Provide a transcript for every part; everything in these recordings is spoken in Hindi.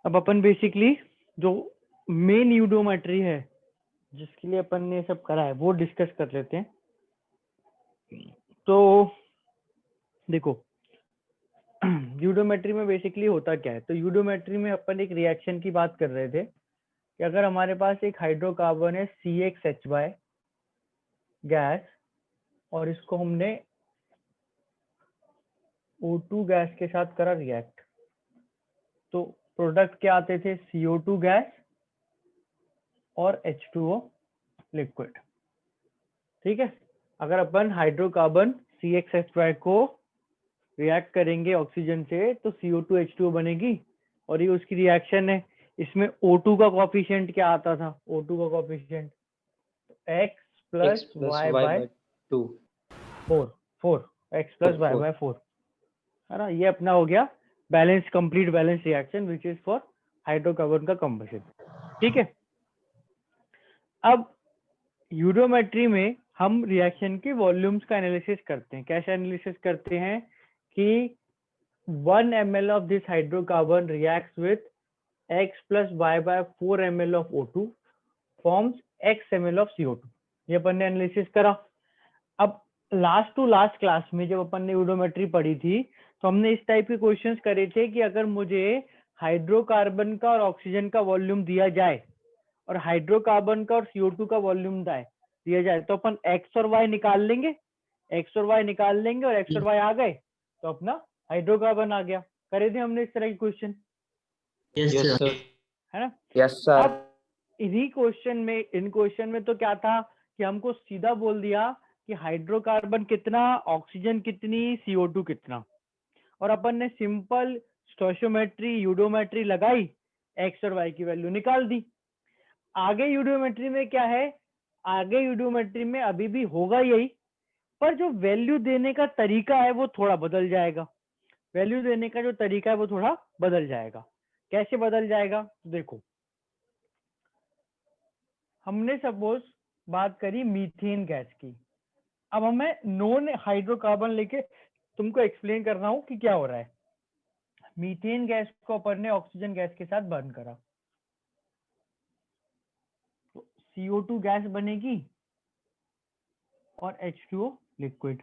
अब अपन बेसिकली जो मेन यूडोमेट्री है जिसके लिए अपन ने सब करा है वो डिस्कस कर लेते हैं। तो देखो यूडोमेट्री में बेसिकली होता क्या है, तो यूडोमेट्री में अपन एक रिएक्शन की बात कर रहे थे कि अगर हमारे पास एक हाइड्रोकार्बन है CXHY गैस और इसको हमने O2 गैस के साथ करा रिएक्ट, तो प्रोडक्ट क्या आते थे, CO2 गैस और H2O लिक्विड। ठीक है, अगर अपन हाइड्रोकार्बन CXHY को रिएक्ट करेंगे ऑक्सीजन से तो CO2 H2O बनेगी और ये उसकी रिएक्शन है। इसमें O2 का कोफिशिएंट क्या आता था, O2 का coefficient X plus Y by 2 4 X plus Y by 4 है ना। ये अपना हो गया balance, complete balance reaction which is for hydrocarbon का कंबशन। ठीक है, अब यूडोमेट्री में हम रिएक्शन के वॉल्यूम्स का एनालिसिस करते हैं। कैसे एनालिसिस करते हैं कि 1 ml of this hydrocarbon reacts with X plus Y by 4 ml of O2 forms X ml of CO2। ये अपन ने एनालिसिस करा। अब लास्ट टू लास्ट क्लास में जब अपन ने यूडोमेट्री पढ़ी थी तो हमने इस टाइप के क्वेश्चंस करे थे कि अगर मुझे हाइड्रोकार्बन का और ऑक्सीजन का वॉल्यूम दिया जाए और हाइड्रोकार्बन का और CO2 का वॉल्यूम दिया जाए तो अपन X और Y निकाल लेंगे, X और Y निकाल लेंगे और X और Y आ गए तो अपना हाइड्रोकार्बन आ गया। करे थे हमने इस तरह के क्वेश्चन, यस सर, है ना। Yes sir. अब इन्हीं क्वेश्चन में, इन क्वेश्चन में तो क्या था कि हमको सीधा बोल दिया कि हाइड्रोकार्बन कितना, ऑक्सीजन कितनी, CO2 कितना, और अपन ने सिंपल स्टोइचियोमेट्री यूडोमेट्री लगाई, X और Y की वैल्यू निकाल दी। आगे यूडोमेट्री में क्या है, आगे यूडोमेट्री में अभी भी होगा यही, पर जो वैल्यू देने का तरीका है वो थोड़ा बदल जाएगा। वैल्यू देने का जो तरीका है वो थोड़ा बदल जाएगा। कैसे बदल जाएगा, देखो हमने सपोज बात करी मीथेन गैस की। अब हमें नॉन हाइड्रोकार्बन लेके तुमको एक्सप्लेन कर रहा हूं कि क्या हो रहा है। मीथेन गैस को अपन ने ऑक्सीजन गैस के साथ बर्न करा तो CO2 गैस बनेगी और H2O लिक्विड,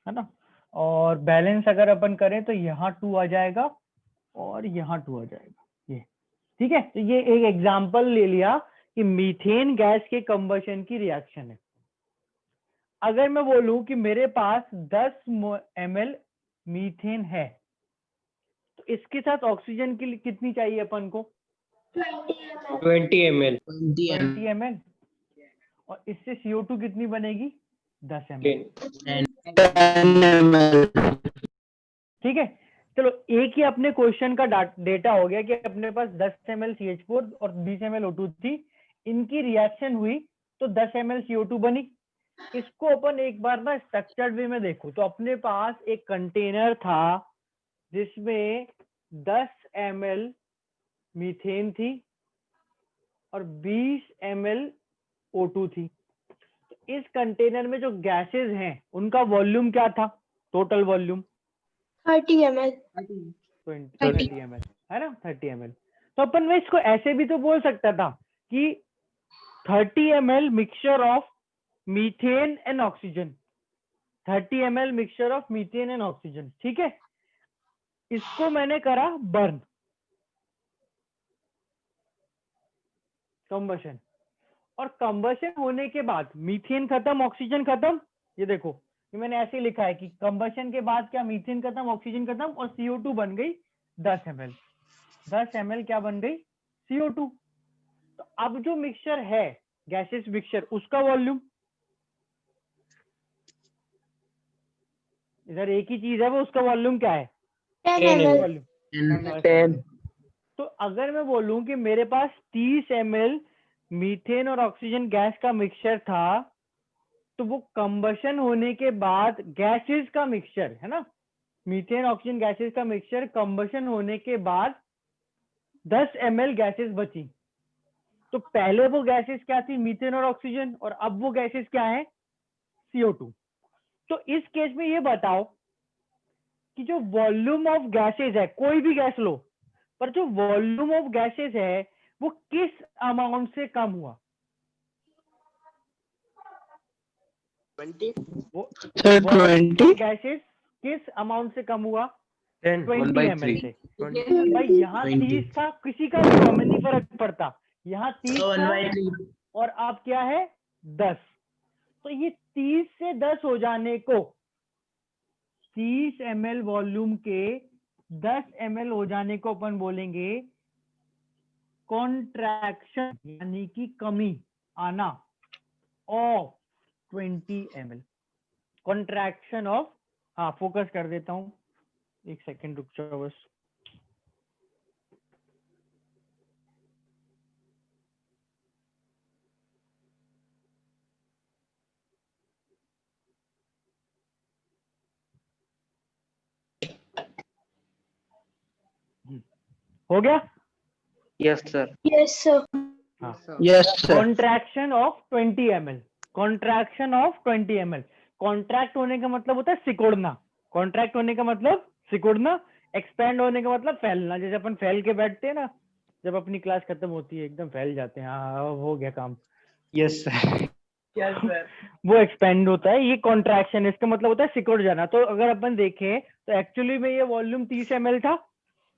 है ना। और बैलेंस अगर अपन करें तो यहाँ 2 आ जाएगा और यहाँ 2 आ जाएगा, ये ठीक है। तो ये एक एग्जांपल ले लिया कि मीथेन गैस के कंबशन की रिएक्शन है। अगर मैं बोलूं कि मेरे पास 10 ml मीथेन है तो इसके साथ ऑक्सीजन की कितनी चाहिए अपन को, 20 ml 20 ml, और इससे CO2 कितनी बनेगी, 10 ml। ठीक है, चलो एक ही अपने क्वेश्चन का डेटा हो गया कि अपने पास 10 ml CH4 और 20 ml O2 थी, इनकी रिएक्शन हुई तो 10 ml CO2 बनी। इसको अपन एक बार ना स्ट्रक्चर्ड वे में देखो तो अपने पास एक कंटेनर था जिसमें 10 ml मीथेन थी और 20 ml O2 थी। तो इस कंटेनर में जो गैसेस हैं उनका वॉल्यूम क्या था, टोटल वॉल्यूम 30 ml 30 ml, है ना, 30 ml। तो अपन में इसको ऐसे भी तो बोल सकता था कि 30 ml mixture of methane and oxygen, 30 ml mixture of methane and oxygen. ठीक है, इसको मैंने करा बर्न, कंबशन, और कंबशन होने के बाद मीथेन खत्म, ऑक्सीजन खत्म। ये देखो ये मैंने ऐसे लिखा है कि कंबशन के बाद क्या, मीथेन खत्म, ऑक्सीजन खत्म और CO2 बन गई 10 ml। 10 ml क्या बन गई, CO2। तो अब जो मिक्सचर है गैसेस मिक्सचर, उसका वॉल्यूम, इधर एक ही चीज है वो, उसका वॉल्यूम क्या है, 10 ml वॉल्यूम 10। तो अगर मैं बोलूं कि मेरे पास 30 ml मीथेन और ऑक्सीजन गैस का मिक्सचर था तो वो कंबशन होने के बाद गैसेस का मिक्सचर है ना, मीथेन ऑक्सीजन गैसेस का मिक्सचर कंबशन होने के बाद 10 ml गैसेस बची। तो पहले वो गैसेस क्या थी, मीथेन और ऑक्सीजन, और अब वो गैसेस क्या है, CO2। तो इस केस में ये बताओ कि जो वॉल्यूम ऑफ गैसेस है, कोई भी गैस लो, पर जो वॉल्यूम ऑफ गैसेस है वो किस अमाउंट से कम हुआ? सर 20 गैसेस किस अमाउंट से कम हुआ? 10 20 ml से। 20 भाई यहाँ 30 था, किसी का भी हमें नहीं फर्क पड़ता, यहाँ 30 था और अब क्या है 10, तो ये 30 से 10 हो जाने को 30 ml वॉल्यूम के 10 ml हो जाने को अपन बोलेंगे कॉन्ट्रैक्शन, यानी कि कमी आना ऑफ 20 ml। कॉन्ट्रैक्शन ऑफ, हाँ फोकस कर देता हूं, एक सेकंड रुक जाओ बस। हो गया? Yes, sir. Yes, sir. Yes sir contraction of 20 ml, contraction of 20 ml। Contract होने का मतलब होता है सिकुड़ना, कॉन्ट्रैक्ट होने का मतलब सिकुड़ना, एक्सपैंड होने का मतलब फैलना। जैसे अपन फैल के बैठते हैं ना, जब अपनी क्लास खत्म होती है एकदम फैल जाते हैं, हाँ हो गया काम, Yes, sir. वो एक्सपेंड होता है। ये कॉन्ट्रैक्शन, इसका मतलब होता है सिकुड़ जाना। तो अगर अपन देखें तो एक्चुअली में ये वॉल्यूम 30 ml था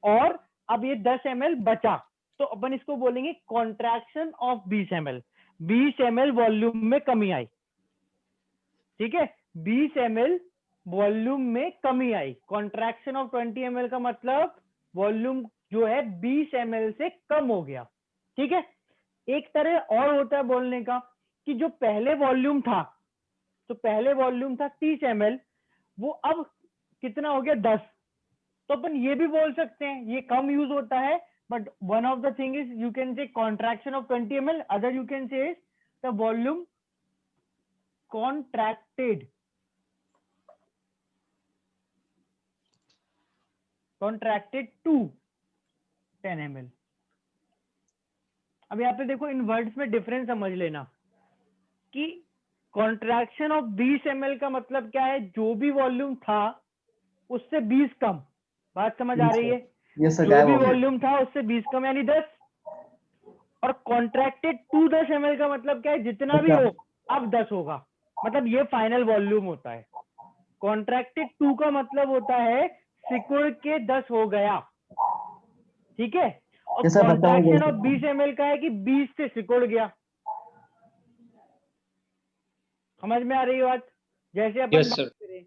और अब ये 10 ml बचा, तो अपन इसको बोलेंगे contraction of 20 ml। 20 ml volume में कमी आई, ठीक है, 20 ml वॉल्यूम में कमी आई। कॉन्ट्रैक्शन ऑफ 20 ml का मतलब वॉल्यूम जो है 20 ml से कम हो गया, ठीक है। एक तरह और होता है बोलने का कि जो पहले वॉल्यूम था, तो पहले वॉल्यूम था 30 ml, वो अब कितना हो गया 10। तो अपन ये भी बोल सकते हैं, ये कम यूज होता है, but one of the thing is you can say contraction of 20 ml, other you can say the volume contracted, contracted to 10 ml। अब यहाँ पे देखो इन वर्ड्स में डिफरेंस समझ लेना कि कॉन्ट्रैक्शन ऑफ 20 ml का मतलब क्या है, जो भी वॉल्यूम था उससे 20 कम। बात समझ आ रही है? जो भी वॉल्यूम था उससे 20 कम यानी 10। और कॉन्ट्रैक्टेड टू 10 ml का मतलब क्या है, जितना भी हो अब 10 होगा, मतलब ये फाइनल वॉल्यूम होता है। कॉन्ट्रैक्टेड टू का मतलब होता है सिकुड़ के 10 हो गया, ठीक है। और कॉन्ट्रैक्शन ऑफ 20 ml का है कि 20 से सिकुड़ गया। समझ में आ रही है बात? जैसे अपन Yes, बात sir. करें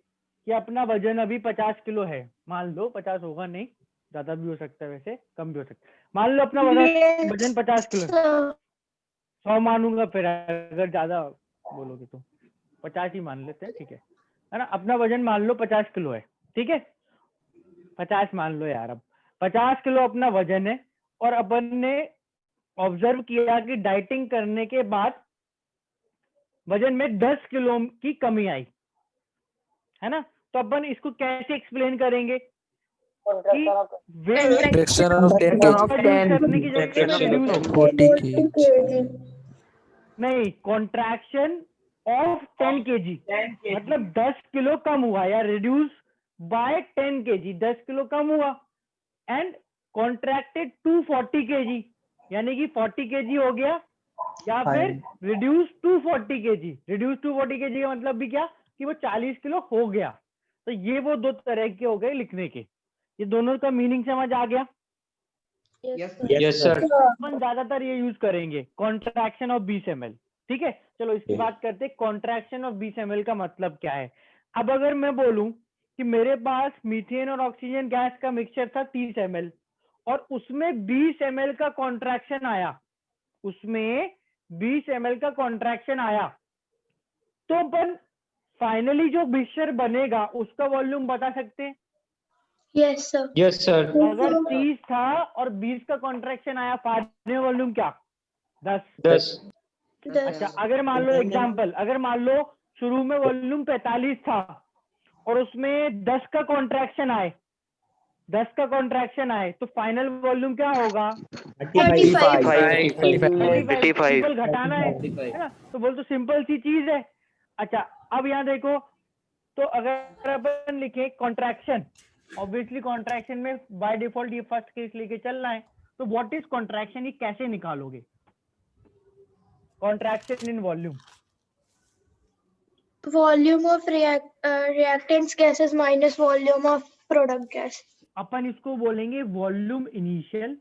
कि अपना वजन अभी 50 किलो है, मान लो 50 होगा नहीं, ज्यादा भी हो सकता है, वैसे कम भी हो सकता है। मान लो अपना वजन 50 किलो है, Sir. 100 मानूंगा फिर, अगर ज्यादा बोलोगे तो 50 ही मान लेते हैं, ठीक है ना। अपना वजन मान लो 50 किलो है, ठीक है, 50 मान लो यार, अब 50 किलो अपना वजन है और अपन ने ऑब्जर्व किया कि डाइटिंग करने के बाद वजन में 10 किलो की कमी आई, है ना। तो अपन इसको कैसे एक्सप्लेन करेंगे कि Contraction of 10 kg. करने की जगह पे रिड्यूस 40 kg. नहीं, कॉन्ट्रैक्शन ऑफ 10 kg मतलब 10 किलो कम हुआ या रिड्यूस बाय 10 kg, 10 किलो कम हुआ। एंड कॉन्ट्रैक्टेड टू 40 kg यानी कि 40 kg हो गया, या फिर reduce to 40 kg। Reduce to 40 kg का मतलब भी क्या कि वो 40 किलो हो गया। तो ये वो दो तरह के हो गए लिखने के। ये दोनों का मीनिंग समझ आ गया? Yes, sir. अपन ज्यादातर ये यूज करेंगे कॉन्ट्रैक्शन ऑफ 20 ml, ठीक है। चलो इसकी बात करते हैं, कॉन्ट्रैक्शन ऑफ 20 ml का मतलब क्या है। अब अगर मैं बोलूं कि मेरे पास मीथेन और ऑक्सीजन गैस का मिक्सचर था 30 ml और उसमें 20 ml का कॉन्ट्रैक्शन आया, उसमें 20 ml का कॉन्ट्रैक्शन आया, तो अपन फाइनली जो मिक्सचर बनेगा उसका वॉल्यूम बता सकते हैं? Yes, sir. Yes, sir. अगर 30 था और 20 का कॉन्ट्रैक्शन आया, फाइनल वॉल्यूम क्या 10। 10. अच्छा, अगर मान लो एग्जांपल, अगर मान लो शुरू में वॉल्यूम 45 था और उसमें 10 का कॉन्ट्रैक्शन आए, 10 का कॉन्ट्रैक्शन आए, तो फाइनल वॉल्यूम क्या होगा? 35. 35। सिंपल घटाना है ना, तो बोल तो सिंपल सी चीज है। अच्छा, अब यहाँ देखो, तो अगर अपन लिखे कॉन्ट्रैक्शन, ऑब्वियसली कॉन्ट्रैक्शन में बाय डिफॉल्ट ये फर्स्ट केस लेके चलना है। तो व्हाट इज कॉन्ट्रैक्शन, ये कैसे निकालोगे? Contraction in volume, Volume of reactants gases minus volume of product gas. अपन इसको बोलेंगे volume initial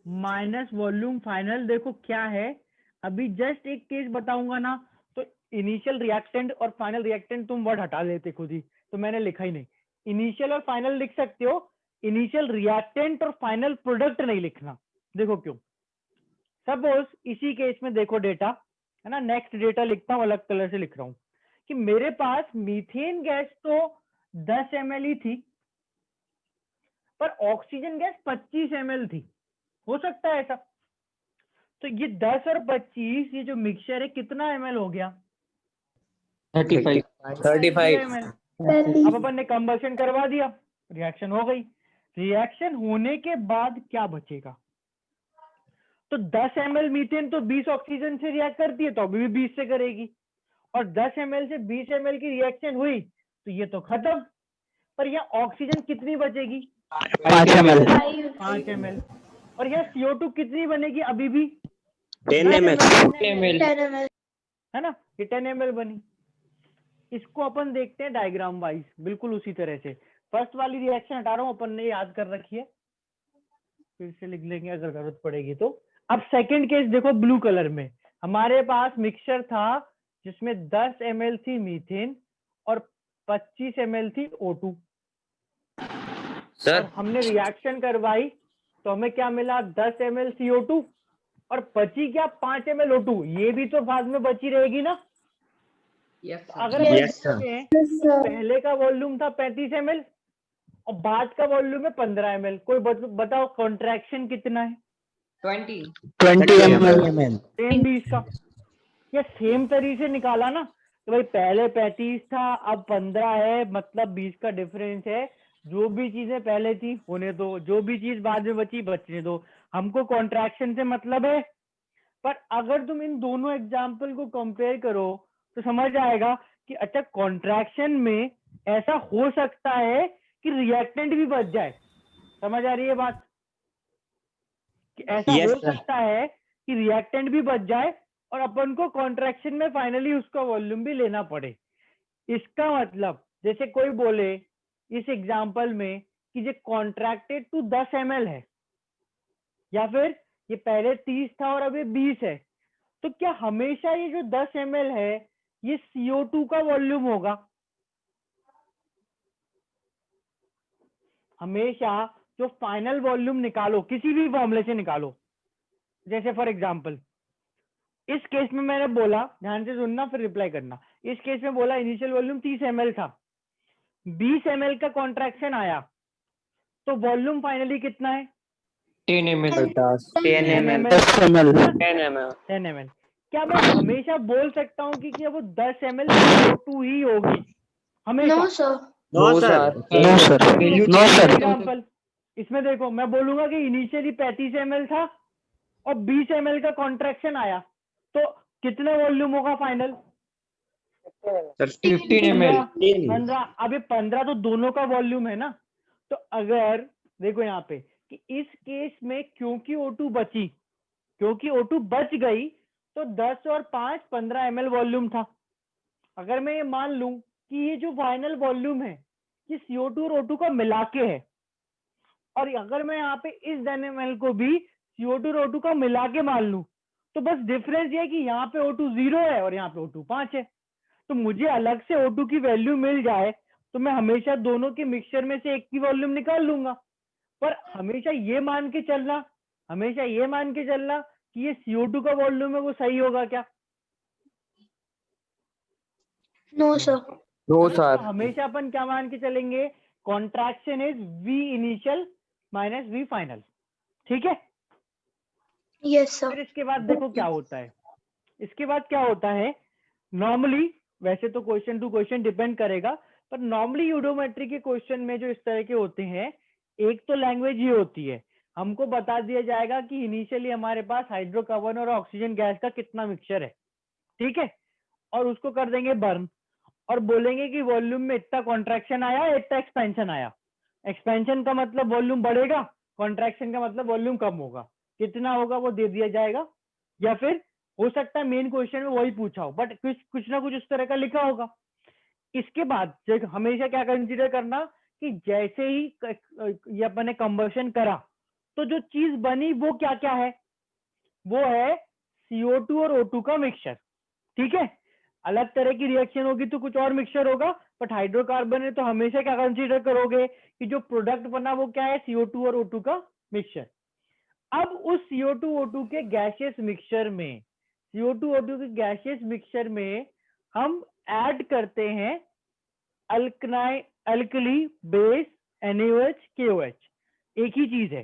minus volume final. देखो क्या है, अभी जस्ट एक केस बताऊंगा ना, तो इनिशियल रिएक्टेंट और फाइनल रिएक्टेंट तुम वर्ड हटा लेते खुद ही, तो मैंने लिखा ही नहीं। इनिशियल और फाइनल लिख सकते हो, इनिशियल रिएक्टेंट और फाइनल प्रोडक्ट नहीं लिखना। देखो क्यों, सपोज इसी केस में देखो डेटा है ना, नेक्स्ट डेटा लिखता हूँ, अलग कलर से लिख रहा हूँ कि मेरे पास मीथेन गैस तो 10 ml ही थी, पर ऑक्सीजन गैस 25 ml थी। हो सकता है ऐसा? तो ये 10 और 25 ये जो मिक्सचर है कितना ml हो गया? 35 ml। अब अपन ने कंबशन करवा दिया, रिएक्शन हो गई। रिएक्शन होने के बाद क्या बचेगा? तो 10 ml मीथेन तो 20 ऑक्सीजन से रिएक्ट करती है, तो अभी भी 20 से करेगी, और 10 ml से 20 ml की रिएक्शन हुई तो ये तो खत्म। पर यहाँ ऑक्सीजन कितनी बचेगी? 5 ml 5 ml। और यहाँ CO2 कितनी बनेगी? अभी भी 10 ml 10 ml. है ना, ये 10 ml बनी। इसको अपन देखते हैं डायग्राम वाइज, बिल्कुल उसी तरह से। फर्स्ट वाली रिएक्शन हटा रहा हूँ, अपन ने याद कर रखी है, फिर से लिख लेंगे अगर जरूरत पड़ेगी तो। अब सेकंड केस देखो, ब्लू कलर में हमारे पास मिक्सचर था जिसमें 10 ml थी मीथेन और 25 ml थी O2। सर। और हमने रिएक्शन करवाई तो हमें क्या मिला? 10 ml CO2 और बची क्या? 5 ml O2। ये भी तो बाद में बची रहेगी ना। अगर अपन देखें, पहले का वॉल्यूम था 35 ml और बाद का वॉल्यूम है 15 ml। कोई बताओ कॉन्ट्रैक्शन कितना है? 20 ml सेम भी इसका, या सेम तरीके से निकाला ना कि भाई पहले 35 था अब 15 है, मतलब 20 का डिफरेंस है। जो भी चीजें पहले थी होने दो, जो भी चीज बाद में बची बचने दो, हमको कॉन्ट्रैक्शन से मतलब है। पर अगर तुम इन दोनों एग्जाम्पल को कंपेयर करो तो समझ आएगा कि अच्छा कॉन्ट्रैक्शन में ऐसा हो सकता है कि रिएक्टेंट भी बच जाए। समझ आ रही है बात? कि ऐसा Yes, हो sir. सकता है कि रिएक्टेंट भी बच जाए और अपन को कॉन्ट्रैक्शन में फाइनली उसका वॉल्यूम भी लेना पड़े। इसका मतलब जैसे कोई बोले इस एग्जांपल में कि ये कॉन्ट्रैक्टेड टू 10 ml है, या फिर ये पहले 30 था और अब ये 20 है, तो क्या हमेशा ये जो 10 ml है ये CO2 का वॉल्यूम होगा? हमेशा जो फाइनल वॉल्यूम निकालो किसी भी फॉर्मूले से निकालो, जैसे फॉर एग्जांपल इस केस में मैंने बोला, ध्यान से सुनना फिर रिप्लाई करना, इस केस में बोला इनिशियल वॉल्यूम 30 ml था, 20 ml का कॉन्ट्रैक्शन आया, तो वॉल्यूम फाइनली कितना है? 10 ml 10 ml 10 ml 10 ml 10 ml। क्या मैं हमेशा बोल सकता हूँ कि वो 10 ml CO2 ही होगी हमेशा? No, sir. No sir No sir No sir example इसमें देखो, मैं बोलूंगा कि इनिशियली 35 ml था और 20 ml का कॉन्ट्रैक्शन आया, तो कितना वॉल्यूम होगा फाइनल? Sir 15 ml 15। अभी 15 तो दोनों का वॉल्यूम है ना। तो अगर देखो यहाँ पे कि इस केस में क्योंकि O2 बची, क्योंकि O2 बच गई, तो 10 और 5 15 ml वॉल्यूम था। अगर मैं ये मान लूं कि ये जो फाइनल वॉल्यूम है ये CO2 और O2 का मिला के है, और अगर मैं यहाँ पे इस 10 ml को भी CO2 और O2 का मिला के मान लूं, तो बस डिफरेंस ये है कि यहाँ पे O2 0 है और यहाँ पे O2 5 है। तो मुझे अलग से O2 की वैल्यू मिल जाए तो मैं हमेशा दोनों के मिक्सचर में से एक की वॉल्यूम निकाल लूंगा। पर हमेशा ये मान के चलना, हमेशा ये मान के चलना कि ये CO2 का वॉल्यूम है, वो सही होगा क्या? No, sir. No तो sir हमेशा अपन क्या मान के चलेंगे? Contraction is V initial minus V final. ठीक है? Yes, sir. फिर इसके बाद देखो क्या होता है। इसके बाद क्या होता है, नॉर्मली वैसे तो क्वेश्चन टू क्वेश्चन डिपेंड करेगा, पर नॉर्मली यूडोमेट्री के क्वेश्चन में जो इस तरह के होते हैं, एक तो लैंग्वेज ये होती है, हमको बता दिया जाएगा कि इनिशियली हमारे पास हाइड्रोकार्बन और ऑक्सीजन गैस का कितना मिक्सचर है, ठीक है, और उसको कर देंगे बर्न, और बोलेंगे कि वॉल्यूम में इतना कॉन्ट्रैक्शन आया, इतना एक्सपेंशन आया। एक्सपेंशन का मतलब वॉल्यूम बढ़ेगा, कॉन्ट्रैक्शन का मतलब वॉल्यूम कम होगा। कितना होगा वो दे दिया जाएगा, या फिर हो सकता है मेन क्वेश्चन में वही पूछा हो, बट कुछ ना कुछ उस तरह का लिखा होगा। इसके बाद हमेशा क्या कंसीडर करना कि जैसे ही ये अपने कंबशन करा तो जो चीज बनी वो क्या क्या है, वो है CO2 और O2 का मिक्सचर। ठीक है, अलग तरह की रिएक्शन होगी तो कुछ और मिक्सचर होगा, बट हाइड्रोकार्बन है तो हमेशा क्या कंसीडर करोगे कि जो प्रोडक्ट बना वो क्या है, CO2 और O2 का मिक्सचर। अब उस CO2 O2 के गैसियस मिक्सचर में, CO2 O2 के गैसियस मिक्सचर में हम ऐड करते हैं अल्कली बेस NaOH KOH, एक ही चीज है।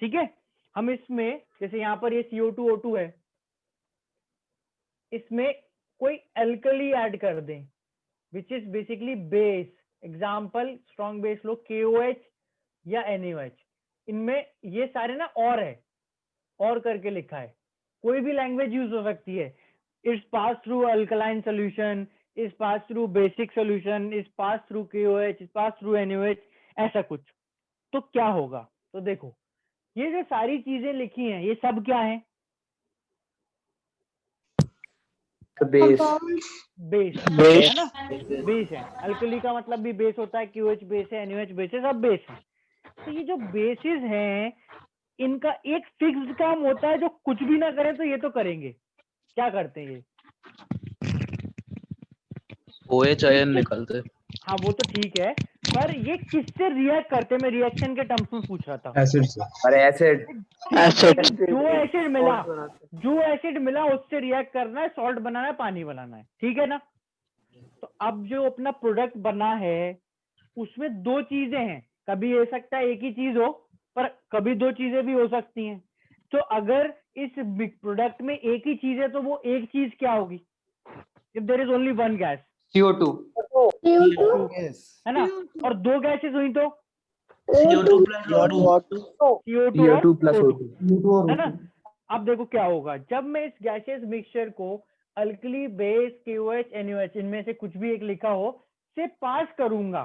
ठीक है, हम इसमें जैसे यहाँ पर ये CO2 O2 है, इसमें कोई अल्कली ऐड कर दें which is basically base, example strong base low KOH या NaOH। इनमें ये सारे ना और है, और करके लिखा है, कोई भी लैंग्वेज यूज हो सकती है। It's pass through alkaline solution, is pass through basic solution, is pass through KOH, is pass through NaOH, ऐसा कुछ। तो क्या होगा, तो देखो ये जो सारी चीजें लिखी हैं ये सब क्या है, बेस बेस बेस है ना, बेस है। अल्कली का मतलब भी बेस होता है, KOH बेस है, NaOH बेस है, सब बेस है। तो ये जो बेसिस हैं इनका एक फिक्स्ड काम होता है, जो कुछ भी ना करें तो ये तो करेंगे। क्या करते हैं ये, OH आयन निकलते। हाँ वो तो ठीक है, पर ये किससे रिएक्ट करते हैं, मैं रिएक्शन के टर्म्स में पूछ रहा था। एसिड से। और एसिड जो एसिड मिला उससे रिएक्ट करना है, सॉल्ट बनाना है, पानी बनाना है। ठीक है ना, तो अब जो अपना प्रोडक्ट बना है उसमें दो चीजें हैं, कभी हो सकता है एक ही चीज हो, पर कभी दो चीजें भी हो सकती हैं। तो अगर इस प्रोडक्ट में एक ही चीज है तो वो एक चीज क्या होगी, if there is only one gas, CO2 है ना, और दो गैसेस हुई तो CO2 CO2 plus और O2. O2, है ना। अब देखो क्या होगा, जब मैं इस गैसियस मिक्सचर को अल्कली बेस KOH NaOH इनमें से कुछ भी एक लिखा हो से पास करूंगा,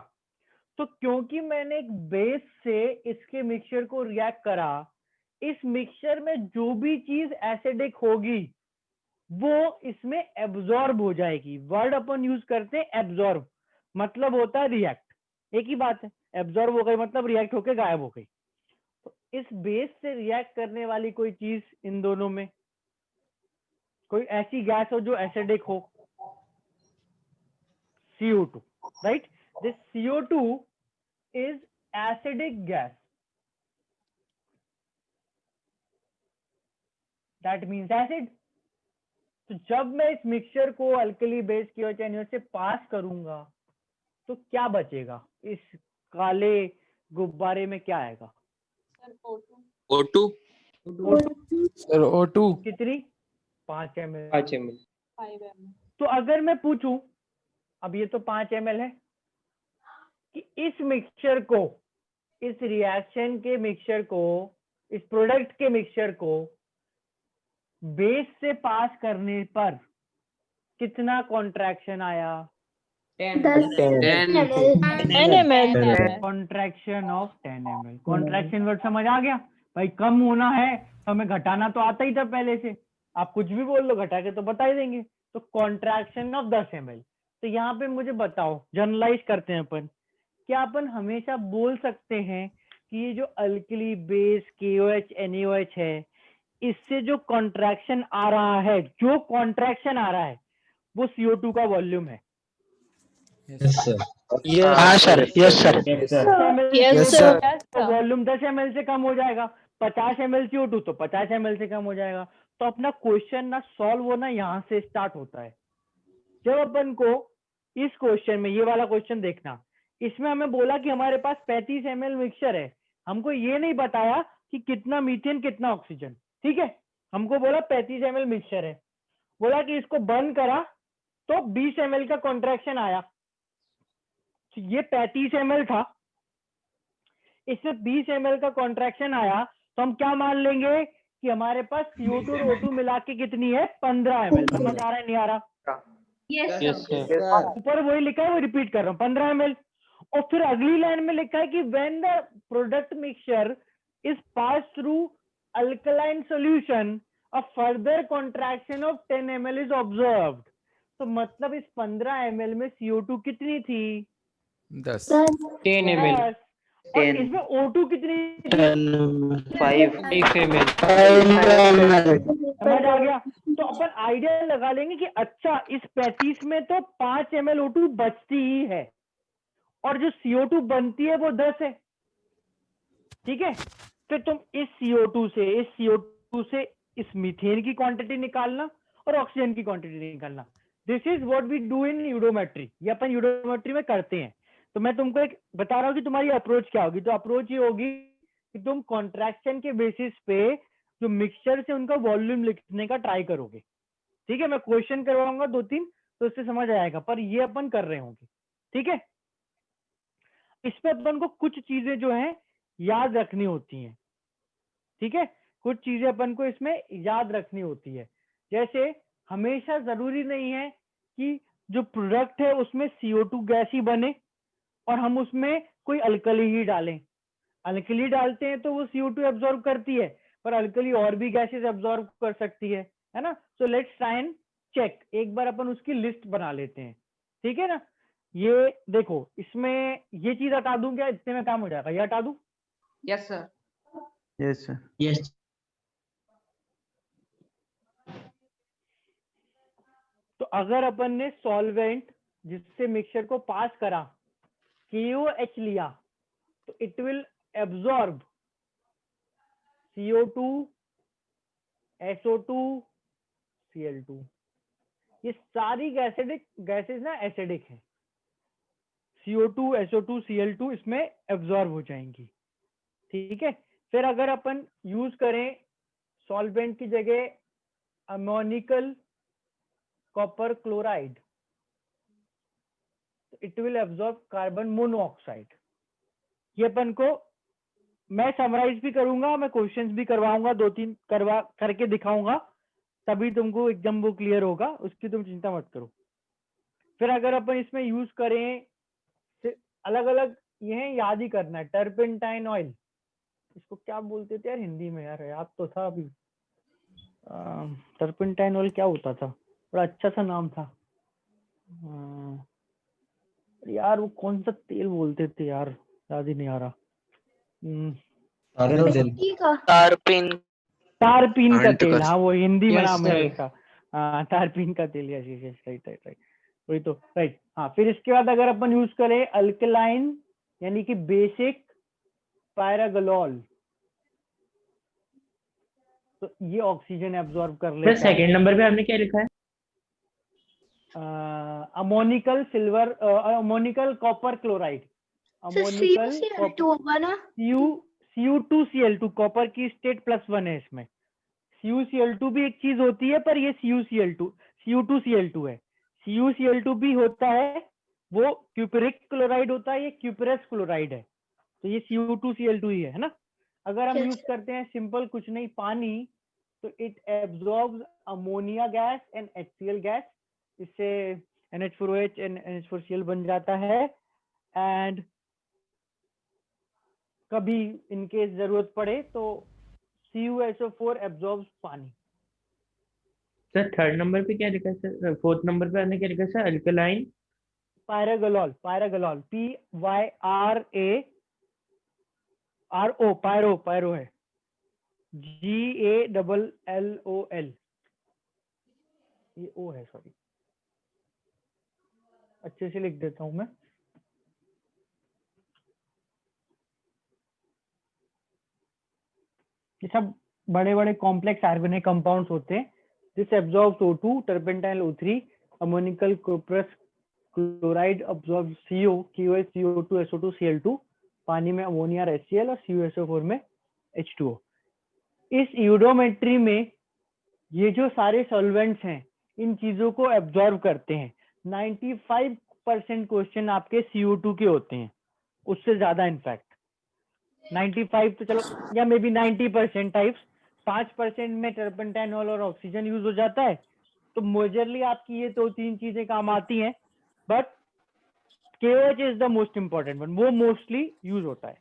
तो क्योंकि मैंने एक बेस से इसके मिक्सचर को रिएक्ट करा, इस मिक्सचर में जो भी चीज एसिडिक होगी वो इसमें एब्जॉर्ब हो जाएगी। वर्ड अपन यूज करते हैं एब्जॉर्ब, मतलब होता है रिएक्ट, एक ही बात है। एब्जॉर्ब हो गई मतलब रिएक्ट होकर गायब हो गई। तो इस बेस से रिएक्ट करने वाली कोई चीज इन दोनों में, कोई ऐसी गैस हो जो एसिडिक हो, CO2, right. This CO2 is acidic gas, that means acid. तो जब मैं इस मिक्सचर को अल्कली बेस KOH NaOH से पास करूंगा तो क्या बचेगा, इस काले गुब्बारे में क्या आएगा, O2 सर O2 कितनी, 5 ml। 5 ml। तो अगर मैं पूछूं, अब ये तो 5 ml है, कि इस मिक्सचर को, इस रिएक्शन के मिक्सचर को, इस प्रोडक्ट के मिक्सचर को बेस से पास करने पर कितना कॉन्ट्रैक्शन आया, 10 contraction of 10 ml। Contraction word समझ आ गया भाई, कम होना है तो हमें घटाना तो आता ही था पहले से, आप कुछ भी बोल लो घटा के तो बता ही देंगे। तो कॉन्ट्रैक्शन ऑफ 10 ml। तो यहाँ पे मुझे बताओ, जनरलाइज करते हैं अपन, क्या अपन हमेशा बोल सकते हैं कि ये जो अल्कली बेस KOH NaOH है, इससे जो कॉन्ट्रैक्शन आ रहा है, जो कॉन्ट्रैक्शन आ रहा है वो CO2 का वॉल्यूम है। यस सर हाँ sir yes sir yes sir तो वॉल्यूम 10 ml से कम हो जाएगा, 50 ml CO2 तो 50 ml से कम हो जाएगा। तो अपना क्वेश्चन ना सॉल्व होना यहाँ से स्टार्ट होता है। जब अपन को इस क्वेश्चन में, ये वाला क्वेश्चन देखना, इसमें हमें बोला कि हमारे पास 35 ml मिक्सचर है, हमको ये नहीं बताया कि कितना मीथेन कितना ऑक्सीजन। ठीक है, हमको बोला 35 ml मिक्सचर है, बोला कि इसको बंद करा तो 20 ml का कॉन्ट्रैक्शन आया। तो ये 35 ml था, इसमें 20 ml का कॉन्ट्रैक्शन आया, तो हम क्या मान लेंगे कि हमारे पास CO2 और O2 मिला के कितनी है, 15 ml। समझ आ रहा है नहीं आ रहा, यस सर ऊपर वही लिखा है, वो रिपीट कर रहा हूँ, 15 ml। और फिर अगली लाइन में लिखा है कि when the product mixture is pass through alkaline solution a further contraction of 10 ml is observed. तो मतलब इस 15 ml में CO2 कितनी थी? 10 10 ml 10। और 10 इसमें O2 कितनी थी? 5 5 ml समझ आ गया? तो अपन आइडिया लगा लेंगे कि अच्छा इस 35 में तो 5 ml O2 बचती ही है, और जो CO2 बनती है वो 10 है। ठीक है, फिर तुम इस CO2 से इस मीथेन की क्वांटिटी निकालना और ऑक्सीजन की क्वांटिटी निकालना। This is what we do in eudiometry, ये अपन यूडोमेट्री में करते हैं। तो मैं तुमको एक बता रहा हूँ कि तुम्हारी अप्रोच क्या होगी। तो अप्रोच ये होगी कि तुम कॉन्ट्रैक्शन के बेसिस पे जो मिक्सचर से उनका वॉल्यूम लिखने का ट्राई करोगे। ठीक है, मैं क्वेश्चन करवाऊंगा 2-3, तो उससे समझ आएगा, पर ये अपन कर रहे होंगे। ठीक है, इस पे अपन को कुछ चीजें जो है याद रखनी होती हैं। ठीक है, कुछ चीजें अपन को इसमें याद रखनी होती है। जैसे हमेशा जरूरी नहीं है कि जो प्रोडक्ट है उसमें CO2 गैस ही बने और हम उसमें कोई अल्कली ही डालें। अल्कली डालते हैं तो वो CO2 एब्जॉर्ब करती है, पर अल्कली और भी गैसेस एब्जॉर्ब कर सकती है ना। So let's try and check, एक बार अपन उसकी लिस्ट बना लेते हैं। ठीक है ना, ये देखो, इसमें ये चीज हटा दूं क्या? इतने में काम हो जाएगा, ये हटा दूं? Yes sir yes sir yes तो अगर अपन ने सॉल्वेंट जिससे मिक्सचर को पास करा KOH लिया, तो it will absorb CO2 SO2 Cl2। ये सारी गैसेस ना एसिडिक है। CO2 SO2 Cl2 इसमें एब्जॉर्ब हो जाएंगी। ठीक है, फिर अगर अपन यूज करें सॉल्वेंट की जगह ammoniacal copper chloride, it will absorb carbon monoxide. ये अपन को मैं समराइज भी करूंगा, मैं क्वेश्चंस भी करवाऊंगा, 2-3 करवा करके दिखाऊंगा, तभी तुमको एकदम वो क्लियर होगा, उसकी तुम चिंता मत करो। फिर अगर अपन इसमें यूज करें अलग अलग, ये है याद ही करना है, टर्पेंटाइन ऑयल, इसको क्या बोलते थे यार हिंदी में? यार याद तो था अभी, टर्पेंटाइन ऑयल क्या होता था? बड़ा अच्छा सा नाम था यार, वो कौन सा तेल बोलते थे यार, याद ही नहीं आ रहा। ठीक है। टारपिन तारपीन का आंट तेल, का हाँ वो हिंदी में Yes, नाम है sir. उसका। हाँ तारपीन का तेल, yes yes right right right, वही तो राइट। हाँ, फिर इसके बाद अगर अपन यूज करें अल्कलाइन यानी कि बेसिक पायरागोलोल, तो ये ऑक्सीजन एब्जॉर्ब कर लेता है। सेकंड नंबर पे आपने क्या लिखा है? Ammoniacal silver ammoniacal copper chloride, ammoniacal CuCl2 होगा ना? Cu2Cl2, कॉपर की स्टेट +1 है इसमें। CuCl2 भी एक चीज होती है, पर ये Cu2Cl2 है। CuCl2 भी होता है, वो क्यूपरिक क्लोराइड होता है, ये क्यूपरस क्लोराइड है। तो ये Cu2Cl2 ही है ना। अगर हम Yes, यूज sir. करते हैं सिंपल कुछ नहीं पानी, तो it absorbs ammonia gas and HCl gas, इससे NH4OH एंड NH4Cl बन जाता है। एंड कभी इनकेस जरूरत पड़े तो CuSO4 एब्जॉर्ब्स पानी। सर थर्ड नंबर पे क्या लिखा है सर? फोर्थ नंबर पे आपने क्या लिखा है सर? अल्कलाइन पायरागोलोल, पायरागोलोल PYRARO, पायरो है, GALLOL, ये O है, सॉरी, अच्छे से लिख देता हूं मैं। ये सब बड़े बड़े कॉम्प्लेक्स ऑर्गेनिक कंपाउंड्स होते हैं। This absorbs O2, turpentine O3, ammoniacal cuprous chloride absorb CO, KOH, CO2, SO2, Cl2, पानी में अमोनिया और HCl, और CuSO4 में H2O। इस यूडोमेट्री में ये जो सारे सॉल्वेंट्स हैं इन चीजों को एब्जॉर्ब करते हैं। 95% क्वेश्चन आपके CO2 के होते हैं, उससे ज्यादा इनफैक्ट 95 तो चलो, या मे बी 90% टाइप्स। 5% में टर्पेंटाइनॉल और ऑक्सीजन यूज हो जाता है, तो मेजरली आपकी ये दो तीन चीजें काम आती हैं, but KOH is the most important one, वो मोस्टली यूज होता है।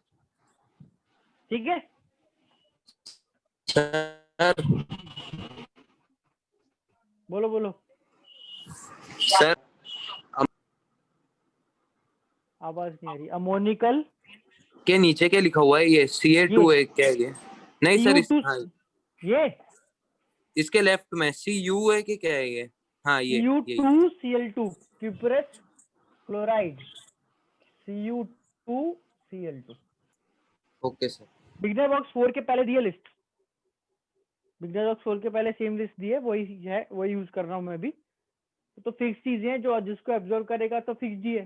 ठीक है, सर बोलो बोलो, सर आवाज नहीं आ रही। अमोनिकल के नीचे क्या लिखा हुआ है? ये Ca2 है क्या ये? नहीं सर CU2, हाँ, ये इसके लेफ्ट में Cu है कि क्या है ये? हाँ ये यही। Cu2Cl2 cuprous chloride, Cu2Cl2। Okay sir. Beginner box 4 के पहले दिए लिस्ट, बिगनर बॉक्स 4 के पहले सेम लिस्ट दी है, वही है, वही यूज कर रहा हूँ मैं भी। तो फिक्स चीजें हैं, जो जिसको एब्जॉर्व करेगा तो फिक्स ही है।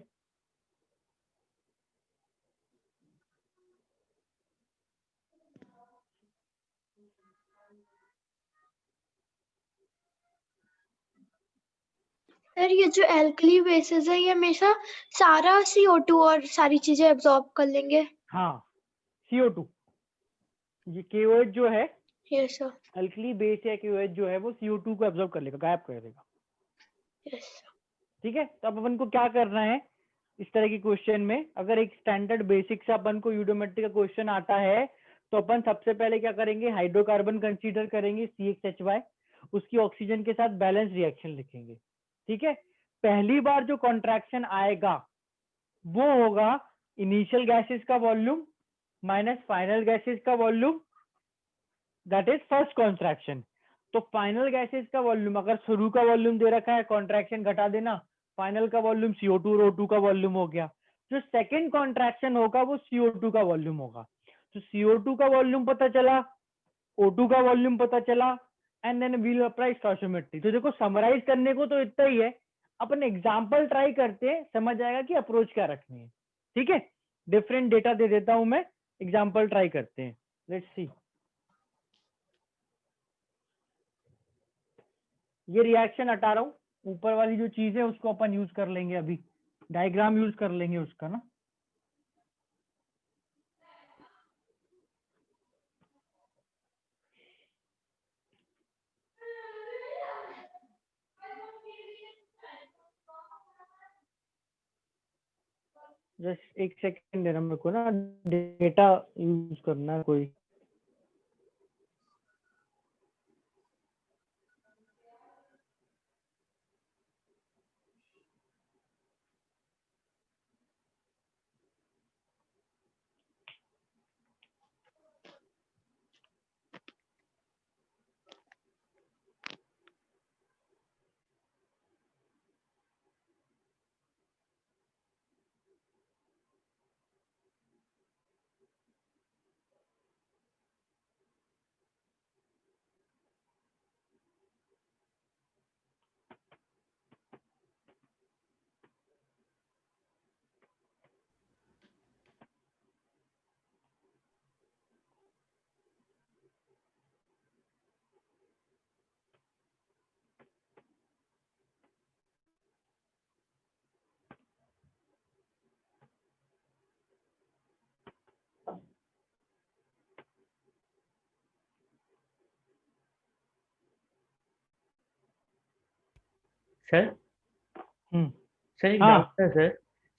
सर ये जो एल्कली बेसिस है ये हमेशा सारा CO2 और सारी चीजें एब्जॉर्ब कर लेंगे। हाँ, CO2, ये KOH जो है यस सर, अल्कली बेस या KOH जो है वो CO2 को एब्जॉर्ब कर लेगा, गायब कर देगा। Yes sir. ठीक है, तो अब अपन को क्या करना है इस तरह के क्वेश्चन में, अगर एक स्टैंडर्ड बेसिक से अपन को यूडोमेट्री का क्वेश्चन आता है तो अपन सबसे पहले क्या करेंगे, हाइड्रोकार्बन कंसीडर करेंगे CHHY, उसकी ऑक्सीजन के साथ बैलेंस रिएक्शन लिखेंगे। ठीक है, पहली बार जो कॉन्ट्रैक्शन आएगा वो होगा इनिशियल गैसेस का वॉल्यूम माइनस फाइनल गैसेस का volume, that is first contraction. तो फाइनल गैसेस का वॉल्यूम, अगर शुरू का वॉल्यूम दे रखा है, कॉन्ट्रैक्शन घटा देना, फाइनल का वॉल्यूम CO2 और O2 का वॉल्यूम हो गया। जो सेकंड कॉन्ट्रैक्शन होगा वो CO2 का वॉल्यूम होगा। तो CO2 का वॉल्यूम पता चला, O2 का वॉल्यूम पता चला, and then we'll apply stoichiometry. तो देखो समराइज करने को तो इतना ही है, अपन एग्जांपल ट्राई करते हैं, समझ आएगा कि अप्रोच क्या रखनी है। ठीक है, डिफरेंट डेटा दे देता हूं मैं, एग्जांपल ट्राई करते हैं, लेट्स सी। ये रिएक्शन हटा रहा हूँ, ऊपर वाली जो चीज है उसको अपन यूज कर लेंगे, अभी डायग्राम यूज कर लेंगे उसका ना। जस्ट एक सेकंड देना मेरे को ना, डेटा यूज करना है कोई। सर हम्म, सर एक हाँ डाउट था सर।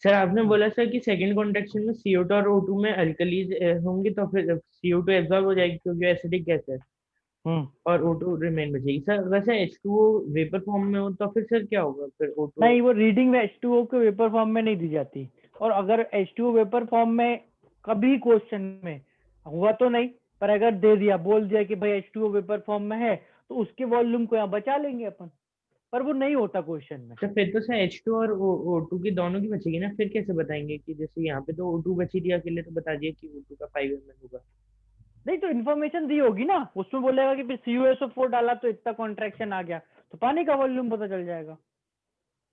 सर आपने बोला सर कि सेकंड कॉन्ट्रैक्शन में CO2 और O2 में अल्कलीज होंगे, तो फिर CO2 एब्जॉर्ब हो जाएगी क्योंकि एसिडिक गैस है, हम्म। और O2 रिमेन बचेगी। सर वैसे H2O वेपर फॉर्म में हो तो फिर सर क्या होगा फिर O2? नहीं, वो रीडिंग H2O के वेपर फॉर्म में नहीं दी जाती, और अगर H2O वेपर फॉर्म में कभी क्वेश्चन में हुआ तो नहीं, पर अगर दे दिया, बोल दिया कि भाई H2O वेपर फॉर्म में है, तो उसके वॉल्यूम को यहाँ बचा लेंगे अपन, पर वो नहीं होता क्वेश्चन में। तो फिर तो सर H2 और O2 की दोनों की बचेगी ना, फिर कैसे बताएंगे कि जैसे यहाँ पे तो O2 बची थी अकेले, तो बता दिए कि O2 का 5 ml होगा। नहीं तो इन्फॉर्मेशन दी होगी ना, उसमें बोलेगा कि फिर CuSO4 डाला तो इतना कॉन्ट्रैक्शन आ गया, तो पानी का वॉल्यूम पता चल जाएगा।